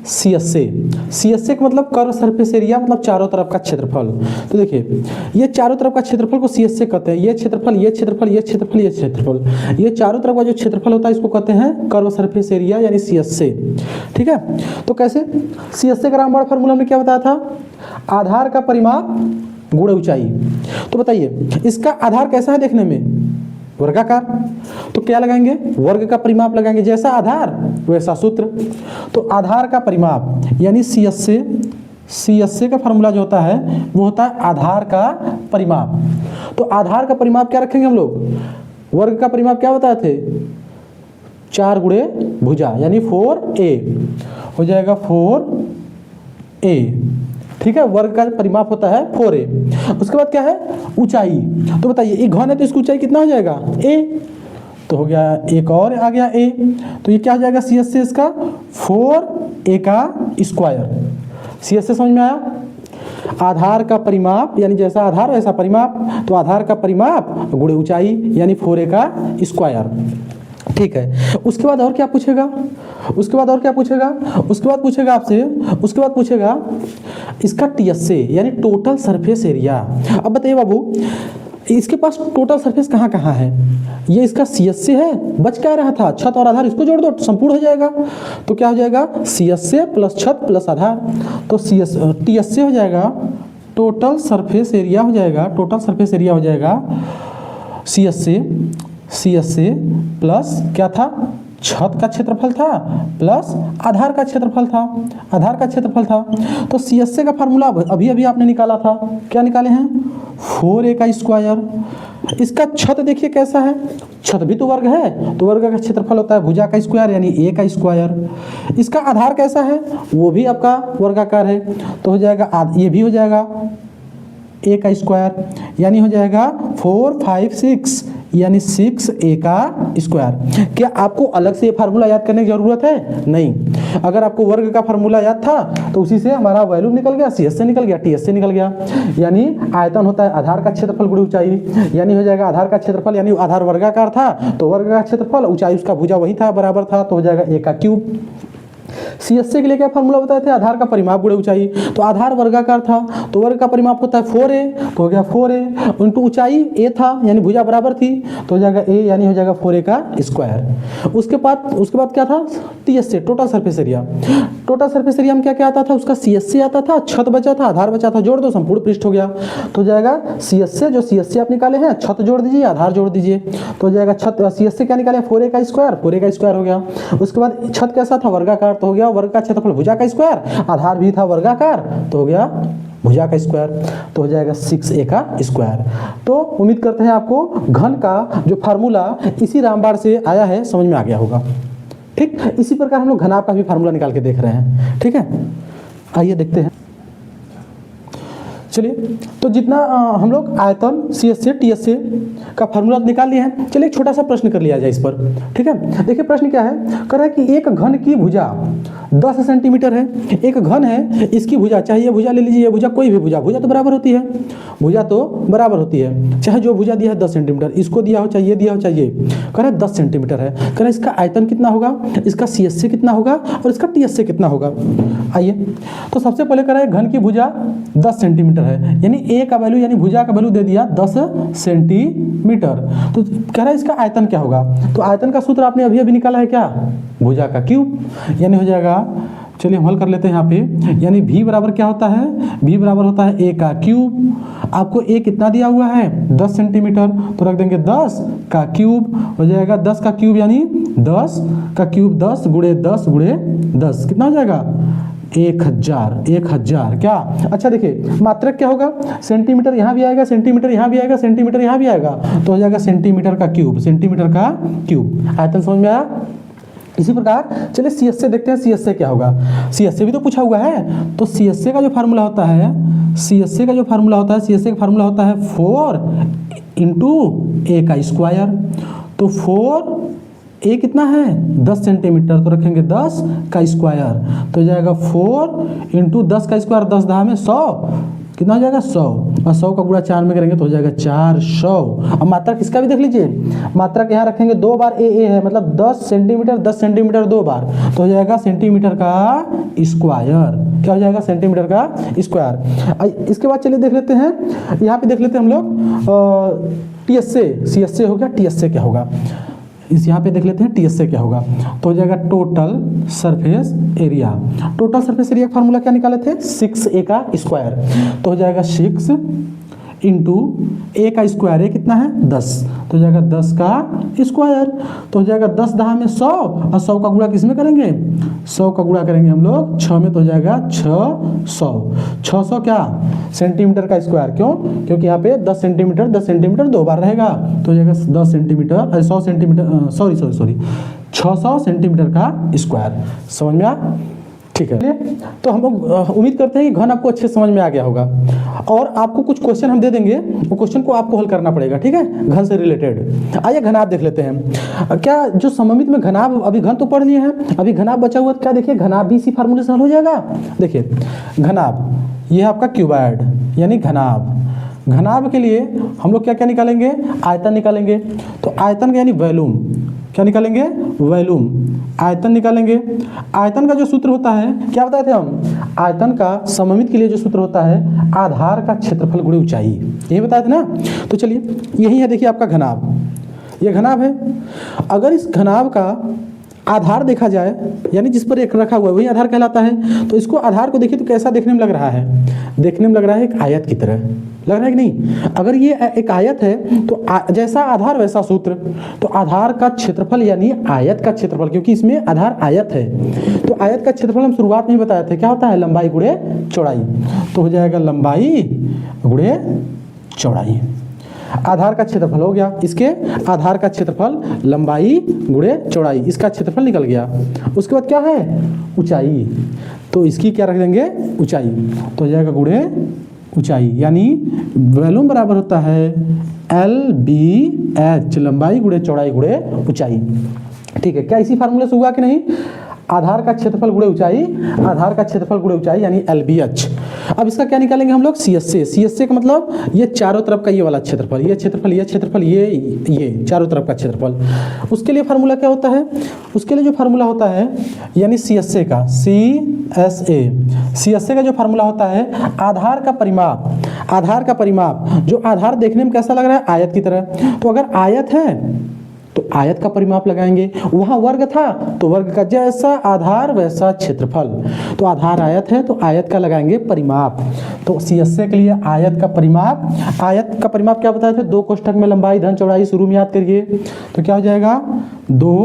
CSA का मतलब कर्व सरफेस एरिया, मतलब चारों तरफ का क्षेत्रफल। तो देखिए ये चारों तरफ का क्षेत्रफल को CSA कहते हैं। ये क्षेत्रफल, ये क्षेत्रफल, ये क्षेत्रफल, ये क्षेत्रफल, ये चारों तरफ का जो क्षेत्रफल होता है इसको कहते हैं कर्व सरफेस एरिया यानी CSA। ठीक है, तो कैसे, CSA का रामबाण फार्मूला हमने क्या बताया था, आधार का परिमाप गुणा ऊंचाई। तो बताइए इसका आधार कैसा है देखने में, वर्गाकार, तो क्या लगाएंगे, वर्ग का परिमाप लगाएंगे, जैसा आधार वैसा सूत्र। तो आधार का परिमाप यानी CSA का फॉर्मूला जो होता है वो होता है आधार का परिमाप। तो आधार का परिमाप क्या रखेंगे हम लोग, वर्ग का परिमाप क्या बताए थे, 4 गुणे भुजा यानी 4a हो जाएगा, 4a। ठीक है, वर्ग का परिमाप होता है 4a। उसके बाद क्या है, ऊंचाई। तो बताइए एक घन है तो इसकी ऊंचाई कितना हो जाएगा, a, तो हो गया एक और आ गया a, तो ये क्या हो जाएगा CSA इसका 4a का स्क्वायर। CSA समझ में आया, आधार का परिमाप यानी जैसा आधार वैसा परिमाप, तो आधार का परिमाप गुणे ऊंचाई यानी 4a का स्क्वायर। ठीक है, उसके बाद और क्या पूछेगा, उसके बाद पूछेगा इसका TSA यानी टोटल सरफेस एरिया। अब बताइए बाबू इसके पास टोटल सरफेस कहाँ कहाँ है, ये इसका CSA है, बच क्या रहा था, छत और आधार, इसको जोड़ दो संपूर्ण हो जाएगा। तो क्या हो जाएगा, CSA प्लस छत प्लस आधार, तो TSA हो जाएगा, टोटल सरफेस एरिया हो जाएगा, CSA प्लस क्या था, छत का क्षेत्रफल था प्लस आधार का क्षेत्रफल था। तो CSA का फार्मूला अभी आपने निकाला था, क्या निकाले हैं, 4a का स्क्वायर। इसका छत देखिए कैसा है, छत भी तो वर्ग है, तो वर्ग का क्षेत्रफल होता है भुजा का स्क्वायर यानी a का स्क्वायर। इसका आधार कैसा है, वो भी आपका वर्गाकार है, तो हो जाएगा ये भी हो जाएगा a का स्क्वायर यानी हो जाएगा 4, 5, 6 यानी 6a का स्क्वायर। क्या आपको अलग से ये फार्मूला याद करने की जरूरत है, नहीं। अगर आपको वर्ग का फार्मूला याद था तो उसी से हमारा वैल्यू निकल गया, CSA निकल गया, TSA निकल गया। यानी आयतन होता है आधार का क्षेत्रफल गुणे ऊंचाई, यानी हो जाएगा आधार का क्षेत्रफल, यानी आधार वर्गाकार था तो वर्ग का क्षेत्रफल, ऊंचाई उसका भुजा वही था, बराबर था, तो हो जाएगा a का क्यूब। CSA के लिए क्या फार्मूला बताए थे, आधार का परिमाप गुणे ऊंचाई। तो आधार वर्गाकार था तो वर्ग का परिमाप होता है 4a, तो हो गया 4a इंटू ऊंचाई a था यानी भुजा बराबर थी, तो हो जाएगा a यानी हो जाएगा 4a का स्क्वायर। उसके बाद क्या था, TSA total surface area. Total surface area में क्या क्या आता था, उसका CSA आता था, छत बचा था, आधार बचा था, जोड़ दो संपूर्ण पृष्ठ हो गया। तो हो जाएगा CSA, जो CSA आप निकाले हैं, छत जोड़ दीजिए, आधार जोड़ दीजिए, तो हो जाएगा छत, CSA क्या निकाले, 4a का स्क्वायर हो गया। उसके बाद छत कैसा था, वर्गाकार, तो हो गया वर्ग का क्षेत्रफल भुजा का स्क्वायर, आधार भी था वर्गाकार, तो हो गया भुजा का स्क्वायर, तो हो जाएगा 6a का स्क्वायर। तो उम्मीद करते हैं आपको घन का जो फार्मूला इसी रामबाण से आया है समझ में आ गया होगा। ठीक, इसी प्रकार हम लोग घनाभ का भी फार्मूला निकाल के देख रहे हैं। ठीक है, आइए देखते हैं। चलिए, तो जितना हम लोग आयतन CSA TSA का फार्मूला निकाल लिए हैं, चलिए एक छोटा सा प्रश्न कर लिया जाए इस पर। ठीक है, देखिए प्रश्न क्या है, कह रहा है कि एक घन की भुजा 10 सेंटीमीटर है। एक घन है, इसकी भुजा, चाहे ये भुजा ले लीजिए, ये भुजा, कोई भी भुजा तो बराबर होती है, भुजा तो बराबर होती है, चाहे जो भुजा दिया है 10 सेंटीमीटर, इसको दिया हो चाहे ये दिया हो चाहे ये, कह रहा है 10 सेंटीमीटर है। कह रहा है इसका आयतन कितना होगा, इसका CSA कितना होगा और इसका TSA कितना होगा। आइए, तो सबसे पहले कह रहा है घन की भुजा 10 सेंटीमीटर है, यानी a का वैल्यू यानी भुजा का वैल्यू दे दिया 10 सेंटीमीटर। तो कह रहा है इसका आयतन क्या होगा, तो आयतन का सूत्र आपने अभी निकाला है क्या, भुजा का क्यूब, यानी हो जाएगा, चलिए हम हल कर लेते हैं यहाँ पे, यानी v बराबर क्या होता है, v बराबर होता है a का क्यूब। आपको a कितना दिया हुआ है 10 सेंटीमीटर, तो रख देंगे 10 का क्यूब, हो जाएगा 10 का क्यूब यानी 10 का क्यूब 10 गुणे 10 गुणे 10 कितना हो जाएगा 1000 क्या? अच्छा देखिए मात्रक क्या होगा, सेंटीमीटर यहाँ भी आएगा, सेंटीमीटर यहाँ भी आएगा, सेंटीमीटर यहाँ भी आएगा, तो हो जाएगा सेंटीमीटर का क्यूब, सेंटीमीटर का क्यूब। आयतन समझ में आया? इसी प्रकार चलिए CSA देखते हैं, CSA क्या होगा। CSA भी तो पूछा हुआ है, तो CSA का जो फार्मूला होता है, CSA का फार्मूला होता है 4 इंटू A का स्क्वायर। तो 4 A कितना है 10 सेंटीमीटर, तो रखेंगे 10 का स्क्वायर, तो हो जाएगा 4 इंटू 10 का स्क्वायर, 10 10 में 100, कितना हो जाएगा 100, और 100 का गुणा 4 में करेंगे तो हो जाएगा 400। अब मात्रक इसका भी देख लीजिए, मात्रक यहाँ रखेंगे 2 बार A है, मतलब 10 सेंटीमीटर 2 बार, तो हो जाएगा सेंटीमीटर का स्क्वायर। क्या हो जाएगा? सेंटीमीटर का स्क्वायर। इसके बाद चलिए देख लेते हैं, यहाँ पे देख लेते हैं हम लोग TSA, CSA हो गया, TSA क्या होगा इस यहाँ पे देख लेते हैं TSA क्या होगा। तो हो जाएगा total surface area. Total surface area का फार्मूला क्या निकाले थे? 6A का स्क्वायर। तो हो जाएगा 6 इंटू A का स्क्वायर, A कितना है 10, तो हो जाएगा 10 का स्क्वायर, तो हो जाएगा 10 10 में 100, और 100 का गुणा किस में करेंगे? 100 का गुणा करेंगे हम लोग 6 में, तो हो जाएगा 600 क्या? सेंटीमीटर का स्क्वायर। क्यों? क्योंकि यहाँ पे 10 सेंटीमीटर 2 बार रहेगा, तो हो जाएगा 10 सेंटीमीटर 100 सेंटीमीटर सॉरी 600 सेंटीमीटर का स्क्वायर। समझ में आ? ठीक है, तो हम लोग उम्मीद करते हैं कि घन आपको अच्छे समझ में आ गया होगा, और आपको कुछ क्वेश्चन हम दे देंगे, वो क्वेश्चन को आपको हल करना पड़ेगा, ठीक है, घन से रिलेटेड। आइए घनाभ देख लेते हैं। क्या जो सममित में घनाभ, अभी घन तो पढ़ लिए हैं, अभी घनाभ बचा हुआ, क्या देखिए घनाभ भी इसी फार्मूले से हल हो जाएगा। देखिए घनाभ ये है आपका क्यूबॉइड यानी घनाभ। घनाभ के लिए हम लोग क्या क्या निकालेंगे? आयतन निकालेंगे। तो आयतन का यानी वॉल्यूम, क्या निकालेंगे? वॉल्यूम, आयतन निकालेंगे। आयतन का जो सूत्र होता है, क्या बताए थे हम? आयतन का सममित के लिए जो सूत्र होता है, आधार का क्षेत्रफल गुणे ऊंचाई, यही बताए थे ना। तो चलिए यही है, देखिए आपका घनाभ, ये घनाभ है। अगर इस घनाभ का आधार देखा जाए, यानी जिस पर एक रखा हुआ है वही आधार कहलाता है, तो इसको आधार को देखिए तो कैसा देखने में लग रहा है? देखने में लग रहा है एक आयत की तरह, लग रहा है कि नहीं? अगर ये एक आयत है तो जैसा आधार वैसा सूत्र, तो आधार का क्षेत्रफल यानी आयत का क्षेत्रफल, क्योंकि इसमें आधार आयत है, तो आयत का क्षेत्रफल हम शुरुआत में ही बताए थे, क्या होता है? लंबाई गुणे चौड़ाई। तो हो जाएगा लंबाई गुणे चौड़ाई। आधार का क्षेत्रफल हो गया, इसके आधार का क्षेत्रफल लंबाई गुणे चौड़ाई, इसका क्षेत्रफल निकल गया। उसके बाद क्या है? ऊंचाई, तो इसकी क्या रख देंगे? ऊंचाई, तो हो जाएगा गुणे ऊंचाई, यानी वॉल्यूम बराबर होता है LBH, लंबाई गुणे चौड़ाई गुणे ऊंचाई। ठीक है, क्या इसी फार्मूले से हुआ कि नहीं? आधार का क्षेत्रफल गुणे ऊंचाई, आधार का क्षेत्रफल गुणे ऊंचाई यानी LBH। अब इसका क्या निकालेंगे हम लोग? CSA। CSA का मतलब ये चारों तरफ का ये वाला क्षेत्रफल, ये क्षेत्रफल, ये क्षेत्रफल, ये चारों तरफ का क्षेत्रफल। उसके लिए फार्मूला क्या होता है? उसके लिए जो फार्मूला होता है यानी CSA का, CSA का जो फार्मूला होता है, आधार का परिमाप, आधार का परिमाप, जो आधार देखने में कैसा लग रहा है? आयत की तरह। तो अगर आयत है तो आयत का परिमाप लगाएंगे, वहां वर्ग था तो वर्ग का जैसा आधार वैसा क्षेत्रफल, तो आधार आयत है तो आयत का लगाएंगे परिमाप। तो CSA के लिए आयत का परिमाप, आयत का परिमाप क्या बताए थे? 2 कोष्ठक में लंबाई धन चौड़ाई, शुरू में याद करिए, तो क्या हो जाएगा? 2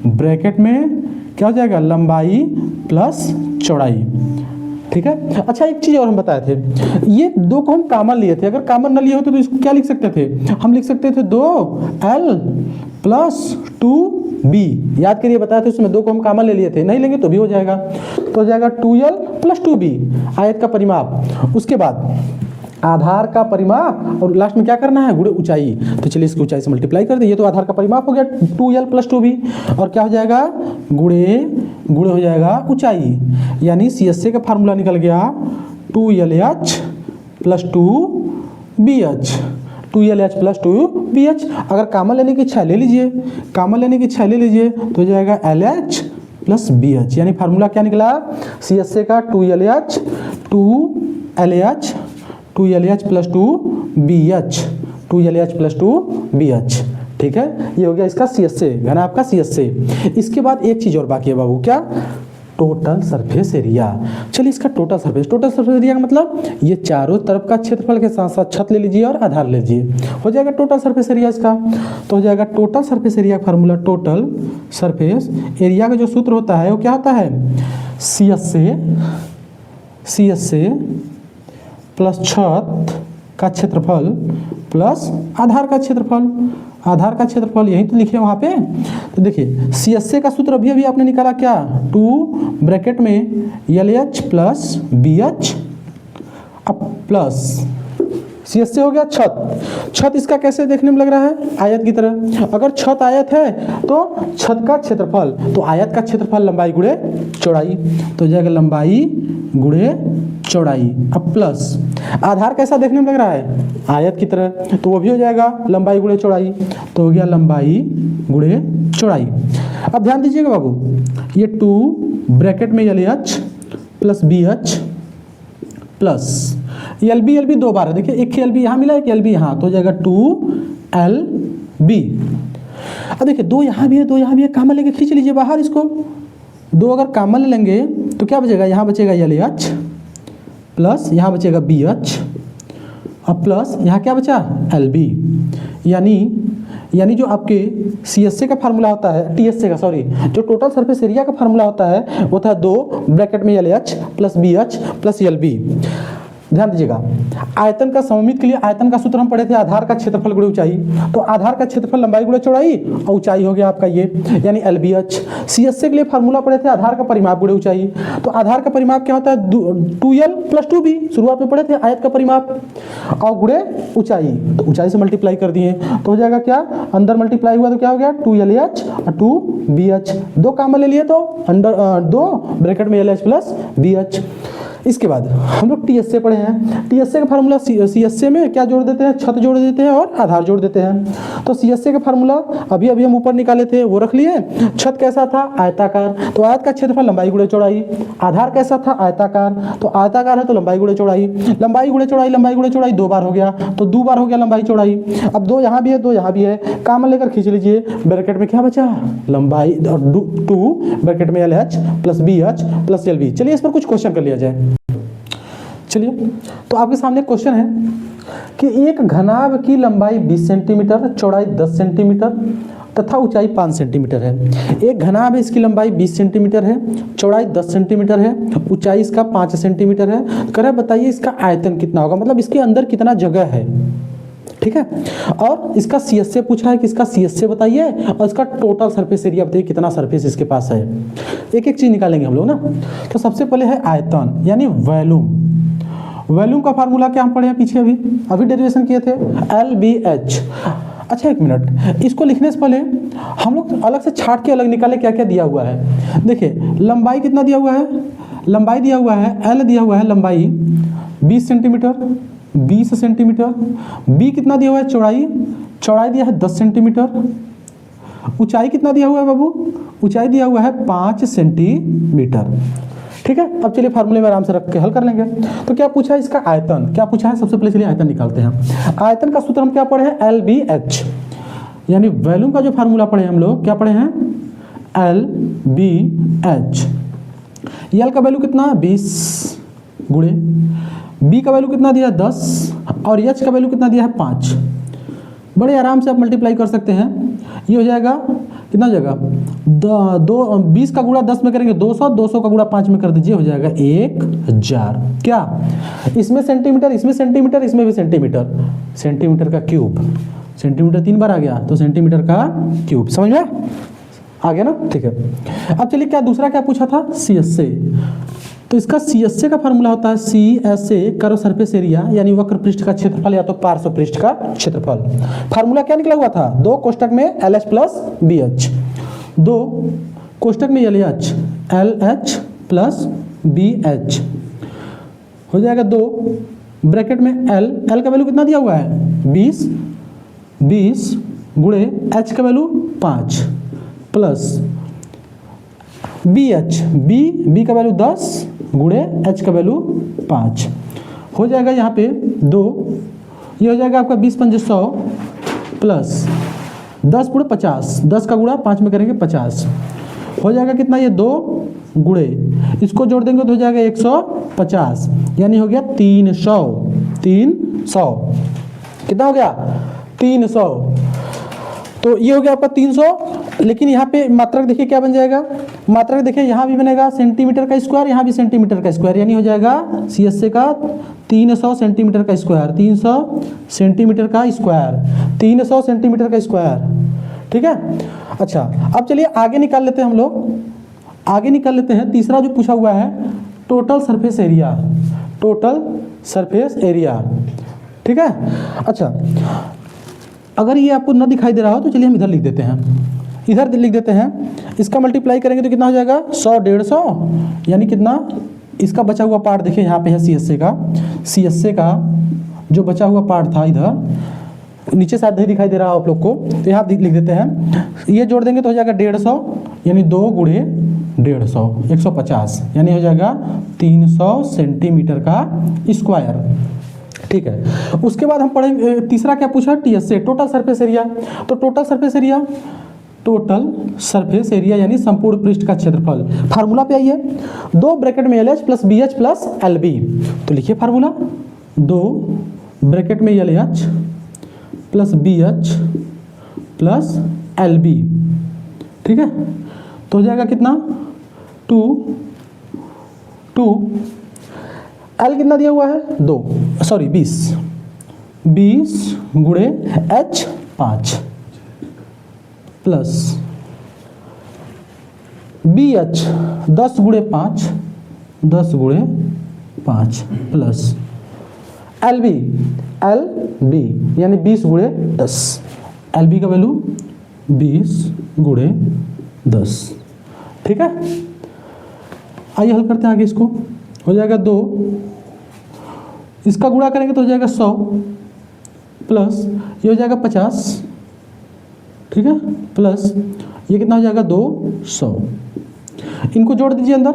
ब्रैकेट में क्या हो जाएगा? लंबाई प्लस चौड़ाई। ठीक है। अच्छा एक चीज और हम बताए थे, ये 2 को हम कॉमन लिए थे, अगर कॉमन न लिए होते तो इसको क्या लिख सकते थे? हम लिख सकते थे 2L प्लस 2B, याद करिए बताए थे, उसमें 2 को हम कॉमन ले लिए थे, नहीं लेंगे तो भी हो जाएगा, तो हो जाएगा 2L प्लस 2B आयत का परिमाप। उसके बाद आधार का परिमाप और लास्ट में क्या करना है? गुणे ऊंचाई। तो चलिए इसकी ऊंचाई से मल्टीप्लाई कर दे, ये तो आधार का परिमाप हो गया 2L प्लस 2B, और क्या हो जाएगा? गुणे गुणे हो जाएगा ऊंचाई, यानी CSA का फार्मूला निकल गया 2LH plus 2BH, 2LH plus 2BH। अगर कॉमन लेने की इच्छा ले लीजिए, कॉमन लेने की इच्छा ले लीजिए, तो हो जाएगा LH प्लस BH, यानी फार्मूला क्या निकला? CSA का 2LH plus 2BH, 2LH plus 2BH। ठीक है, ये हो गया इसका CSA, घना आपका CSA। इसके बाद एक चीज और बाकी है बाबू, क्या? Total surface area. चलिए इसका टोटल सरफेस एरिया का मतलब ये चारों तरफ का क्षेत्रफल के साथ साथ छत ले लीजिए और आधार ले लीजिए, हो जाएगा टोटल सरफेस एरिया इसका। तो हो जाएगा total surface area formula, total surface area का जो सूत्र होता है वो क्या होता है, सी एस से प्लस छत का क्षेत्रफल प्लस आधार का क्षेत्रफल, यही तो लिखे वहाँ पे। तो देखिए सी एस ए का सूत्र अभी अभी आपने निकाला क्या, 2 ब्रैकेट में LH प्लस BH अब प्लस सी एस ए हो गया छत इसका कैसे देखने में लग रहा है, आयत की तरह। अगर छत आयत है तो छत का क्षेत्रफल, तो आयत का क्षेत्रफल लंबाई गुणे चौड़ाई, तो जाएगा लंबाई गुणे चौड़ाई। अब प्लस आधार कैसा देखने में लग रहा है, आयत की तरह, तो वो भी हो जाएगा लंबाई गुणे चौड़ाई, तो हो गया लंबाई गुणे चौड़ाई। अब ध्यान दीजिएगा बाबू, ये 2 ब्रैकेट में LH plus BH plus LB 2 बार है, देखिए एक LB यहाँ मिला, एक LB यहाँ, तो हो जाएगा 2LB। अब देखिए 2 यहाँ भी है, 2 यहाँ भी है, कॉमन लेके खींच लीजिए बाहर इसको, 2 अगर कॉमन लेंगे तो क्या बचेगा, यहाँ बचेगा LH प्लस यहाँ बचेगा BH अब प्लस यहाँ क्या बचा LB, यानी जो आपके CSA का फार्मूला होता है, TSA का सॉरी, जो टोटल सरफेस एरिया का फार्मूला होता है वो था 2 ब्रैकेट में LH plus BH plus LB। ध्यान दीजिएगा, आयतन का सममित के लिए आयतन का सूत्र हम पढ़े थे, आधार का क्षेत्रफल गुणे ऊंचाई, तो आधार का क्षेत्रफल लंबाई गुणे चौड़ाई और ऊंचाई हो गया आपका ये, यानी LBH। CSA के लिए फार्मूला पढ़े थे आधार का परिमाप गुणे ऊंचाई, तो आधार का परिमाप क्या होता है 2L प्लस 2B, शुरुआत में पढ़े थे आयत का परिमाप, और गुणे ऊंचाई, तो ऊंचाई से मल्टीप्लाई कर दिए तो हो जाएगा क्या, अंदर मल्टीप्लाई हुआ तो क्या हो गया 2LH और 2BH, 2 कॉमन ले लिए तो अंडर 2 ब्रैकेट में LH प्लस BH। इसके बाद हम लोग TSA पढ़े हैं, TSA का फार्मूला CSA में क्या जोड़ देते हैं, छत जोड़ देते हैं और आधार जोड़ देते हैं। तो CSA का फार्मूला अभी अभी हम ऊपर निकाले थे वो रख लिए। छत कैसा था, आयताकार, तो आयत का क्षेत्रफल लंबाई गुणे चौड़ाई, आधार कैसा था, आयताकार, तो आयताकार है तो लंबाई गुणे चौड़ाई, लंबाई गुणे चौड़ाई 2 बार हो गया, तो 2 बार हो गया लंबाई चौड़ाई। अब 2 यहाँ भी है, 2 यहाँ भी है, कॉमन लेकर खींच लीजिए, ब्रैकेट में क्या बचा लंबाई, 2 ब्रैकेट में LH plus BH plus LB। चलिए इस पर कुछ क्वेश्चन कर लिया जाए। चलिए तो आपके सामने क्वेश्चन है कि एक घनाभ की लंबाई 20 सेंटीमीटर, चौड़ाई 10 सेंटीमीटर तथा ऊंचाई 5 सेंटीमीटर है। एक घनाभ है, इसकी लंबाई 20 सेंटीमीटर है, चौड़ाई 10 सेंटीमीटर है, ऊंचाई इसका 5 सेंटीमीटर है। कह रहा है बताइए इसका आयतन कितना होगा, मतलब इसके अंदर कितना जगह है, ठीक है। और इसका CSA पूछा है कि इसका CSA बताइए और इसका टोटल सरफेस एरिया बताइए कितना सरफेस इसके पास है। एक एक चीज निकालेंगे हम लोग ना। तो सबसे पहले है आयतन यानी वॉल्यूम का फार्मूला क्या हम पढ़े हैं पीछे, अभी डेरिवेशन किए थे, LBH। अच्छा एक मिनट, इसको लिखने से पहले हम लोग अलग से छाट के अलग निकाले क्या क्या दिया हुआ है। देखिए लंबाई कितना दिया हुआ है, लंबाई दिया हुआ है L दिया हुआ है लंबाई 20 सेंटीमीटर, B कितना दिया हुआ है चौड़ाई दिया है 10 सेंटीमीटर, ऊंचाई कितना दिया हुआ है बाबू, ऊंचाई दिया हुआ है 5 सेंटीमीटर, ठीक है। अब चलिए फार्मूले में आराम से रख के हल कर लेंगे। तो क्या पूछा है इसका आयतन, क्या पूछा है, सबसे पहले चलिए आयतन निकालते हैं। आयतन का सूत्र हम क्या पढ़े हैं, LBH, यानी वॉल्यूम का जो फार्मूला पढ़े हम लोग क्या पढ़े हैं, LBH। L का वैल्यू कितना 20 गुणे, B का वैल्यू कितना दिया 10 और H का वैल्यू कितना दिया है 5। बड़े आराम से आप मल्टीप्लाई कर सकते हैं, ये हो जाएगा कितना जगह 20 का गुणा 10 में करेंगे 200, 200 का गुणा 5 में कर दीजिए, हो जाएगा 1000। क्या इसमें सेंटीमीटर, इसमें सेंटीमीटर, इसमें भी सेंटीमीटर का क्यूब, सेंटीमीटर 3 बार आ गया तो सेंटीमीटर का क्यूब, समझ में आ गया ना, ठीक है। अब चलिए क्या दूसरा क्या पूछा था, CSA। तो इसका CSA का फार्मूला होता है CSA कर्व सरफेस एरिया, यानी वक्र पृष्ठ का क्षेत्रफल या तो पार्श्व पृष्ठ का क्षेत्रफल। फार्मूला क्या निकला हुआ था, 2 कोष्टक में LH प्लस BH, 2 कोष्टक में LH प्लस BH, हो जाएगा 2 ब्रैकेट में L का वैल्यू कितना दिया हुआ है 20 गुणे H का वैल्यू 5 प्लस B का वैल्यू 10 गुणे H का वैल्यू 5, हो जाएगा यहाँ पे 2, ये हो जाएगा आपका 20 पंजे 100 प्लस 10 गुणे 50, 10 का गुणा 5 में करेंगे 50, हो जाएगा कितना ये 2 गुणे, इसको जोड़ देंगे तो हो जाएगा 150, यानी हो गया 300। 300 कितना हो गया? 300। तो ये हो गया आपका 300, लेकिन यहाँ पे मात्रक देखिए क्या बन जाएगा, मात्रक देखिए यहाँ भी बनेगा सेंटीमीटर का स्क्वायर, यहाँ भी सेंटीमीटर का स्क्वायर, यानी हो जाएगा CSA का 300 सेंटीमीटर का स्क्वायर, 300 सेंटीमीटर का स्क्वायर, 300 सेंटीमीटर का स्क्वायर। ठीक है, अच्छा अब चलिए आगे निकाल लेते हैं हम लोग, आगे निकाल लेते हैं। तीसरा जो पूछा हुआ है total surface area, total surface area. ठीक है, अच्छा अगर ये आपको ना दिखाई दे रहा हो तो चलिए हम इधर लिख देते हैं, इधर लिख देते हैं। इसका मल्टीप्लाई करेंगे तो कितना हो जाएगा? 100 150, यानी कितना? इसका बचा हुआ पार्ट देखिए यहाँ पे है CSA का, CSA का जो बचा हुआ पार्ट था इधर नीचे साइड नहीं दिखाई दे रहा आप लोग को, तो यहाँ लिख देते हैं। ये जोड़ देंगे तो हो जाएगा 150, यानी 2 गुणे 150 150, यानी हो जाएगा 300 सेंटीमीटर का स्क्वायर। ठीक है, उसके बाद हम पढ़ेंगे तीसरा क्या पूछा? TSA total surface area. तो total surface area, total surface area यानी संपूर्ण पृष्ठ का क्षेत्रफल। फार्मूला पे आइए, 2 ब्रैकेट में LH plus BH plus LB। तो लिखिए फार्मूला, 2 ब्रैकेट में LH plus BH plus LB। ठीक है, तो हो जाएगा कितना? 2 L कितना दिया हुआ है? 20 गुणे H 5 प्लस BH 10 गुणे 5 प्लस LB यानी 20 गुणे 10, LB का वैल्यू 20 गुणे 10। ठीक है, आइए हल करते हैं आगे। इसको हो जाएगा 2, इसका गुणा करेंगे तो हो जाएगा 100 प्लस ये हो जाएगा 50। ठीक है, प्लस ये कितना हो जाएगा? 200। इनको जोड़ दीजिए अंदर,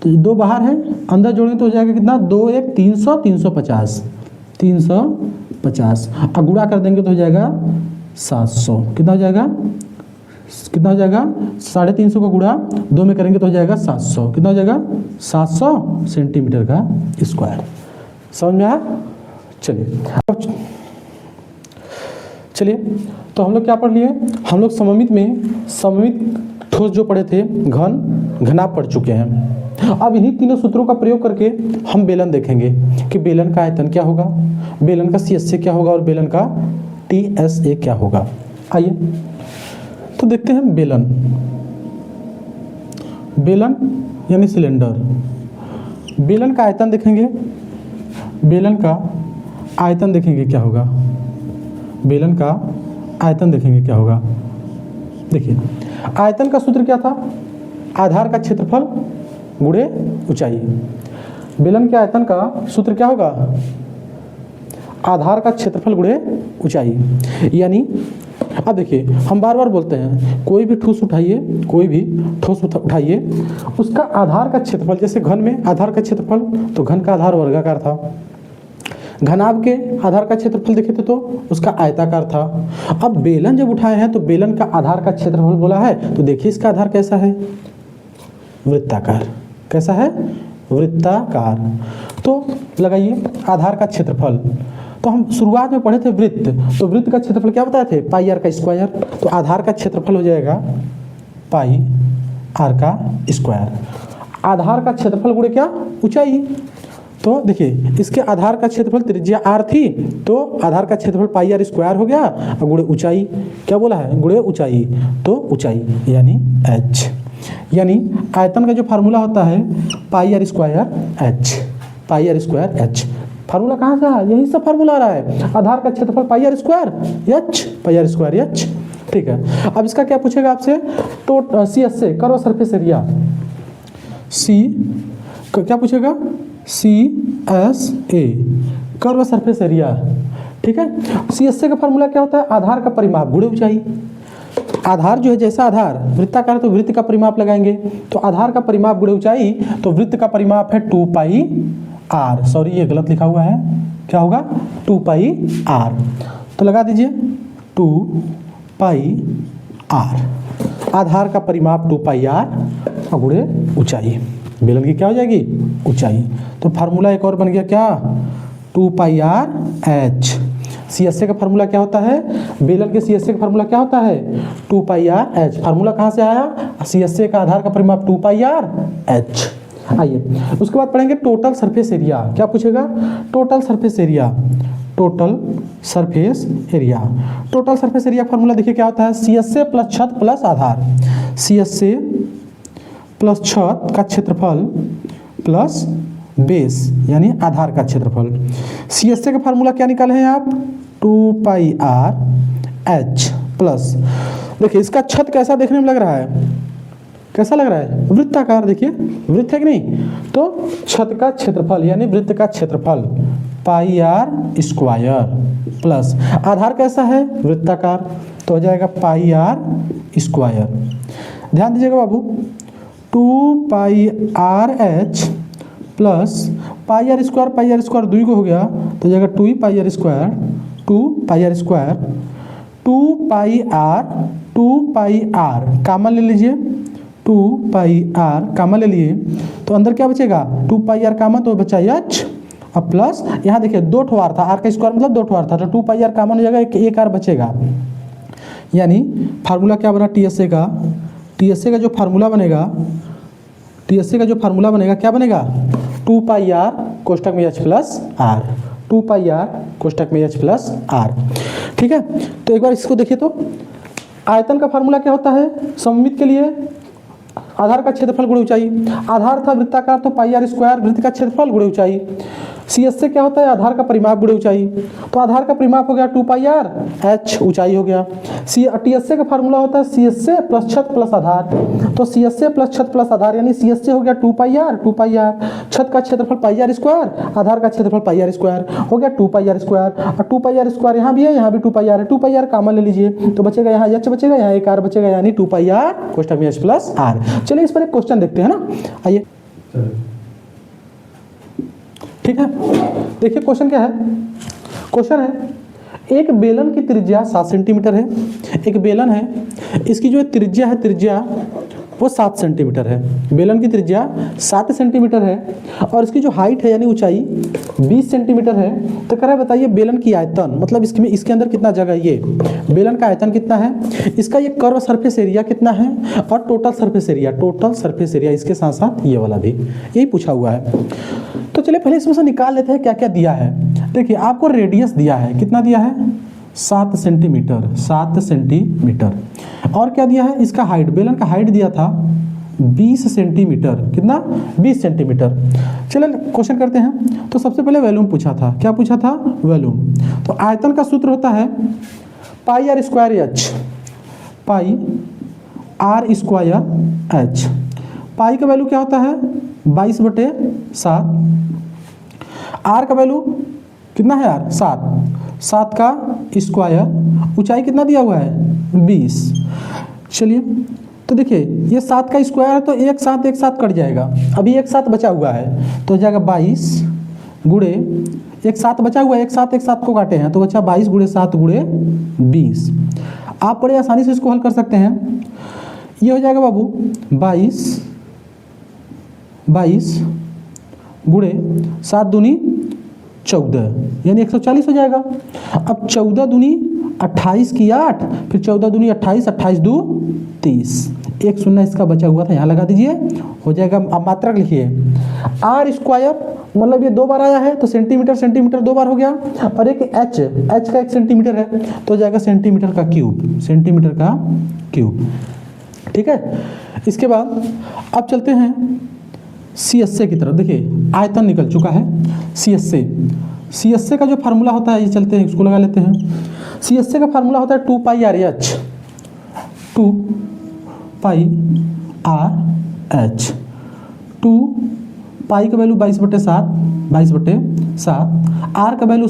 तो 2 बाहर है, अंदर जोड़ेंगे तो हो जाएगा कितना? 2 1 300 350 और गुणा कर देंगे तो हो जाएगा 700। कितना हो जाएगा? 350 का गुणा 2 में करेंगे तो हो जाएगा 700। कितना हो जाएगा? 700 सेंटीमीटर का स्क्वायर। समझ में आया? चलिए तो हम लोग क्या पढ़ लिए? हम लोग सममित ठोस जो पढ़े थे, घनाभ पढ़ चुके हैं। अब इन्हीं तीनों सूत्रों का प्रयोग करके हम बेलन देखेंगे कि बेलन का आयतन क्या होगा, बेलन का CSA क्या होगा और बेलन का TSA क्या होगा। आइए तो देखते हैं बेलन यानी सिलेंडर। बेलन का आयतन देखेंगे, बेलन का आयतन देखेंगे क्या होगा, बेलन का आयतन देखेंगे क्या होगा। देखिए आयतन का सूत्र क्या था? आधार का क्षेत्रफल गुणे ऊंचाई। बेलन के आयतन का सूत्र क्या होगा? आधार का क्षेत्रफल गुणे ऊंचाई। यानी अब देखिए हम बार बार बोलते हैं, कोई भी ठोस उठाइए, उसका आधार का क्षेत्रफल, जैसे घन में आधार का क्षेत्रफल, तो घन का आधार वर्गाकार था। घनाभ के आधार का क्षेत्रफल देखे थे तो उसका आयताकार था। अब बेलन जब उठाए हैं तो बेलन का आधार का क्षेत्रफल बोला है, तो देखिए इसका आधार कैसा है? वृत्ताकार। कैसा है? वृत्ताकार। तो लगाइए आधार का क्षेत्रफल, तो हम शुरुआत में पढ़े थे वृत्त, तो वृत्त का क्षेत्रफल क्या बताए थे? पाई आर का स्क्वायर। तो आधार का क्षेत्रफल हो जाएगा पाई आर का स्क्वायर। आधार का क्षेत्रफल गुणे क्या? ऊंचाई। तो देखिए इसके आधार का क्षेत्रफल त्रिज्या r थी, तो आधार का क्षेत्रफल पाई आर स्क्वायर हो गया और गुणे ऊंचाई क्या बोला है? गुणे ऊंचाई, तो ऊंचाई यानी h। यानी आयतन का जो फार्मूला होता है pi r square h, pi r square h। Formula कहाँ से है? यही सब फार्मूला आ रहा है, आधार का क्षेत्रफल pi r square h, pi r square h। ठीक है, अब इसका क्या पूछेगा आपसे? तो CSA कर्व सरफेस एरिया, क्या पूछेगा? CSA curve surface area. ठीक है, CSA का फार्मूला क्या होता है? आधार का परिमाप गुणे ऊंचाई। आधार जो है, जैसा आधार वृत्ताकार तो वृत्त का परिमाप लगाएंगे, तो आधार का परिमाप गुणे ऊंचाई, तो वृत्त का परिमाप है 2 पाई r। सॉरी ये गलत लिखा हुआ है, क्या होगा? 2 पाई r। तो लगा दीजिए 2 पाई r। आधार का परिमाप 2 पाई r और गुणे ऊंचाई। बेलन की क्या हो जाएगी? ऊंचाई। तो फार्मूला एक और बन गया क्या? 2πr/h। CSA का फार्मूला क्या होता है? बेलन के CSA का फार्मूला क्या होता है? 2πr/h। फार्मूला कहाँ से आया? CSA का आधार का परिमाप 2πr/h। आइए उसके बाद पढ़ेंगे टोटल सरफेस एरिया। क्या पूछेगा? Total surface area. Total surface area. Total surface area formula देखिए क्या होता है? CSA प्लस छत प्लस आधार। CSA प्लस छत का क्षेत्रफल प्लस बेस यानी आधार का क्षेत्रफल। CSA का फार्मूला क्या निकाले हैं आप? 2πr/h प्लस, देखिए इसका छत कैसा देखने में लग रहा है? कैसा लग रहा है? वृत्ताकार। देखिए वृत्त है कि नहीं? तो छत का क्षेत्रफल यानी वृत्त का क्षेत्रफल πr² प्लस आधार कैसा है? वृत्ताकार, तो हो जाएगा πr²। ध्यान दीजिएगा बाबू, 2πr/h प्लस πr² दुई को हो गया तो हो जाएगा 2πr²। 2πr कामन ले लीजिए, 2πr कामन ले लिए तो अंदर क्या बचेगा? 2πr कामन तो बचा h, अब प्लस यहाँ देखिए दो ठो r था, r का स्क्वायर मतलब दो ठो r था, तो 2πr कामन हो जाएगा, एक r बचेगा। यानी फार्मूला क्या बना TSA का? TSA का जो फार्मूला बनेगा, TSA का जो फार्मूला बनेगा क्या बनेगा? 2πr कोष्टक में h प्लस r। 2πr कोष्टक में h प्लस r। ठीक है, तो एक बार इसको देखिए तो आयतन का फार्मूला क्या होता है? सममित के लिए आधार का क्षेत्रफल गुणे ऊंचाई। आधार था वृत्ताकार तो πr², वृत्त का क्षेत्रफल गुणे ऊंचाई। CSA क्या होता है? आधार का परिमाप गुणे ऊंचाई। तो आधार का परिमाप हो गया 2πr/h, ऊंचाई हो गया। TSA का फार्मूला होता है CSA प्लस छत प्लस आधार। तो CSA प्लस छत प्लस आधार यानी CSA हो गया 2πr। छत का क्षेत्रफल πr², आधार का क्षेत्रफल πr² हो गया 2πr²। और 2πr² यहाँ भी है, यहाँ भी 2πr है। 2πr कामन ले लीजिए तो बचेगा यहाँ h बचेगा, यहाँ एक r बचेगा, यानी 2πr कोष्टक में h प्लस r। चलिए इस पर एक क्वेश्चन देखते हैं ना, आइए। ठीक है, देखिए क्वेश्चन क्या है? क्वेश्चन है एक बेलन की त्रिज्या 7 सेंटीमीटर है। एक बेलन है, इसकी जो त्रिज्या है, त्रिज्या वो 7 सेंटीमीटर है। बेलन की त्रिज्या 7 सेंटीमीटर है और इसकी जो हाइट है यानी ऊंचाई 20 सेंटीमीटर है। तो कह रहा है बताइए बेलन की आयतन, मतलब इसके अंदर कितना जगह है? ये बेलन का आयतन कितना है, इसका ये कर्व सरफेस एरिया कितना है और total surface area. Total surface area इसके साथ साथ ये वाला भी, यही पूछा हुआ है। तो चलिए पहले इसमें से निकाल लेते हैं क्या क्या दिया है। देखिए आपको रेडियस दिया है, कितना दिया है? 7 सेंटीमीटर। 7 सेंटीमीटर। और क्या दिया है? इसका हाइट, बेलन का हाइट दिया था 20 सेंटीमीटर। कितना? 20 सेंटीमीटर। चलिए क्वेश्चन करते हैं। तो सबसे पहले वॉल्यूम पूछा था। क्या पूछा था? वॉल्यूम। तो आयतन का सूत्र होता है πr²h। πr²h। पाई का वैल्यू क्या होता है? 22/7। आर का वैल्यू कितना है यार? 7। 7 का स्क्वायर। ऊंचाई कितना दिया हुआ है? 20। चलिए तो देखिए ये 7 का स्क्वायर है तो एक साथ कट जाएगा। अभी एक साथ बचा हुआ है तो हो जाएगा 22 गुणे एक साथ बचा हुआ है, एक साथ को काटे हैं तो बचा 22 गुणे 7 गुणे 20। आप बड़े आसानी से इसको हल कर सकते हैं। ये हो जाएगा बाबू 22 गुणे 7 दूनी 14 यानी 140 हो जाएगा। अब 14 दूनी 28 की 8, फिर 14 दूनी 28, 28 दू 30। एक शून्य इसका बचा हुआ था, यहाँ लगा दीजिए, हो जाएगा। अब मात्रक लिखिए आर स्क्वायर, मतलब ये 2 बार आया है तो सेंटीमीटर 2 बार हो गया, और एक एच का 1 सेंटीमीटर है तो हो जाएगा सेंटीमीटर का क्यूब। ठीक है, इसके बाद अब चलते हैं CSA की तरफ। देखिए आयतन निकल चुका है। CSA का जो फार्मूला होता है, ये चलते हैं इसको लगा लेते हैं। CSA का फार्मूला होता है 2πr/h। 2πr/h। 2 पाई का वैल्यू 22/7, 22/7। आर का वैल्यू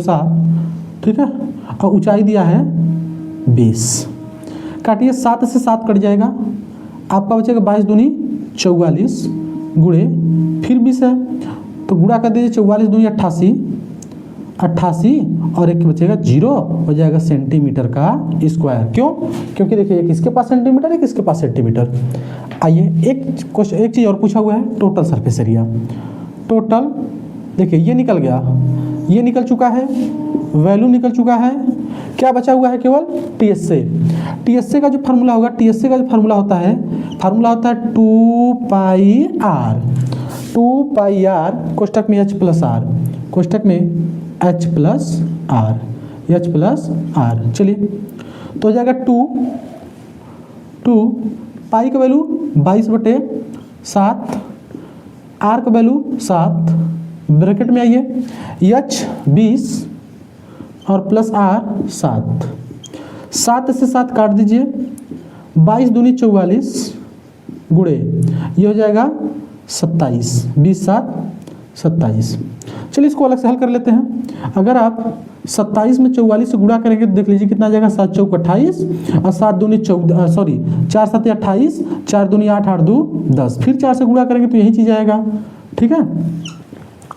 7, ठीक है, और ऊंचाई दिया है 20। काटिए, 7 से 7 कट जाएगा, आपका बचेगा 22 दूनी 44 गुणे फिर 20 है तो गुणा कर दीजिए, 44 दूनी 88 88 और एक बचेगा 0, हो जाएगा सेंटीमीटर का स्क्वायर। क्यों? क्योंकि देखिए एक इसके पास सेंटीमीटर, एक इसके पास सेंटीमीटर। आइए एक चीज़ और पूछा हुआ है, टोटल सरफेस एरिया। टोटल देखिए ये निकल गया, ये निकल चुका है, वैल्यू निकल चुका है, क्या बचा हुआ है? केवल टीएसए। टीएसए का जो फार्मूला होगा, टीएसए का जो फार्मूला होता है 2 पाई आर, 2 पाई आर कोष्टक में h प्लस आर, कोष्टक में h plus r, h plus r. चलिए तो हो जाएगा 2 पाई का वैल्यू 22/7, आर का वैल्यू 7, ब्रैकेट में आइए h 20 और प्लस आर 7, 7 से 7 काट दीजिए, 22 दूनी 44 गुणे ये हो जाएगा 27, 20 7 27। चलिए इसको अलग से हल कर लेते हैं। अगर आप 27 में 44 से गुणा करेंगे तो देख लीजिए कितना आ जाएगा, 7 चौक 28 और 7 दूनी 4 7 28, 4 दूनी 8 8 2 10, फिर 4 से गुणा करेंगे तो यही चीज़ आएगा। ठीक है,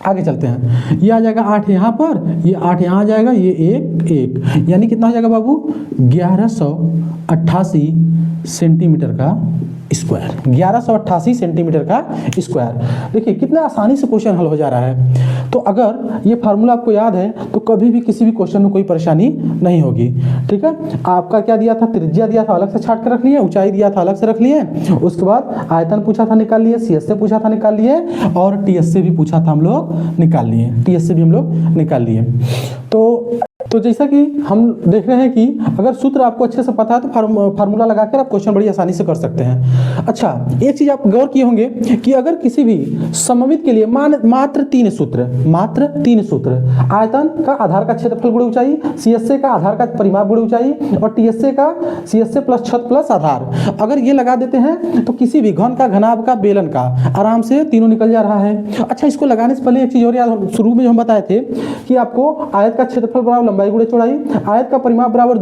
आगे चलते हैं। ये आ जाएगा 8 यहाँ पर, ये 8 यहाँ आ जाएगा, ये 1 यानी कितना हो जाएगा बाबू? 1188 सेंटीमीटर का स्क्वायर, 1188 सेंटीमीटर का स्क्वायर। देखिए कितना आसानी से क्वेश्चन हल हो जा रहा है। तो अगर ये फार्मूला आपको याद है तो कभी भी किसी भी क्वेश्चन में कोई परेशानी नहीं होगी। ठीक है, आपका क्या दिया था? त्रिज्या दिया था, अलग से छाट कर रख लिए, ऊंचाई दिया था, अलग से रख लिए, उसके बाद आयतन पूछा था, निकाल लिए, सी एस से पूछा था, निकाल लिए, और टी एस से भी पूछा था, हम लोग निकाल लिए, टी एस से भी हम लोग निकाल लिए। तो जैसा कि हम देख रहे हैं कि अगर सूत्र आपको अच्छे से पता है तो फार्मूला लगाकर आप क्वेश्चन बड़ी आसानी से कर सकते हैं। अच्छा, एक चीज आप गौर किए होंगे कि अगर किसी भी सममित के लिए मात्र 3 सूत्र, आयतन का आधार का क्षेत्रफल गुणे ऊंचाई, सीएसए का आधार का परिमाप गुणे ऊंचाई, और टीएसए का सीएसए प्लस छत प्लस आधार, अगर ये लगा देते हैं तो किसी भी घन का, घनाभ का, बेलन का आराम से तीनों निकल जा रहा है। अच्छा, इसको लगाने से पहले एक चीज और याद, शुरू में जो हम बताए थे कि आपको आयत का क्षेत्रफल बराबर लंबाई गुणे चौड़ाई, आयत का परिमाप बराबर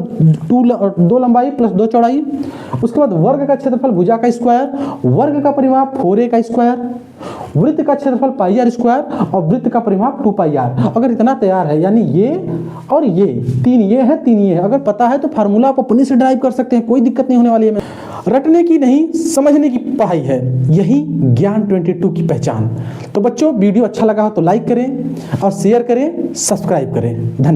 2 लंबाई प्लस 2 चौड़ाई, उसके बाद वर्ग का क्षेत्रफल भुजा का स्क्वायर, वर्ग का परिमाप 4a का स्क्वायर, वृत्त का क्षेत्रफल पाई आर स्क्वायर, और वृत्त का परिमाप 2 पाई आर। अगर इतना तैयार है, यानी ये और ये 3 ये है, 3 ये है, अगर पता है तो फार्मूला आप अपने से ड्राइव कर सकते हैं, कोई दिक्कत नहीं होने वाली है। रटने की नहीं, समझने की पढ़ाई है, यही ज्ञान 22 की पहचान। तो बच्चों, वीडियो अच्छा लगा हो तो लाइक करें और शेयर करें, सब्सक्राइब करें। धन्यवाद।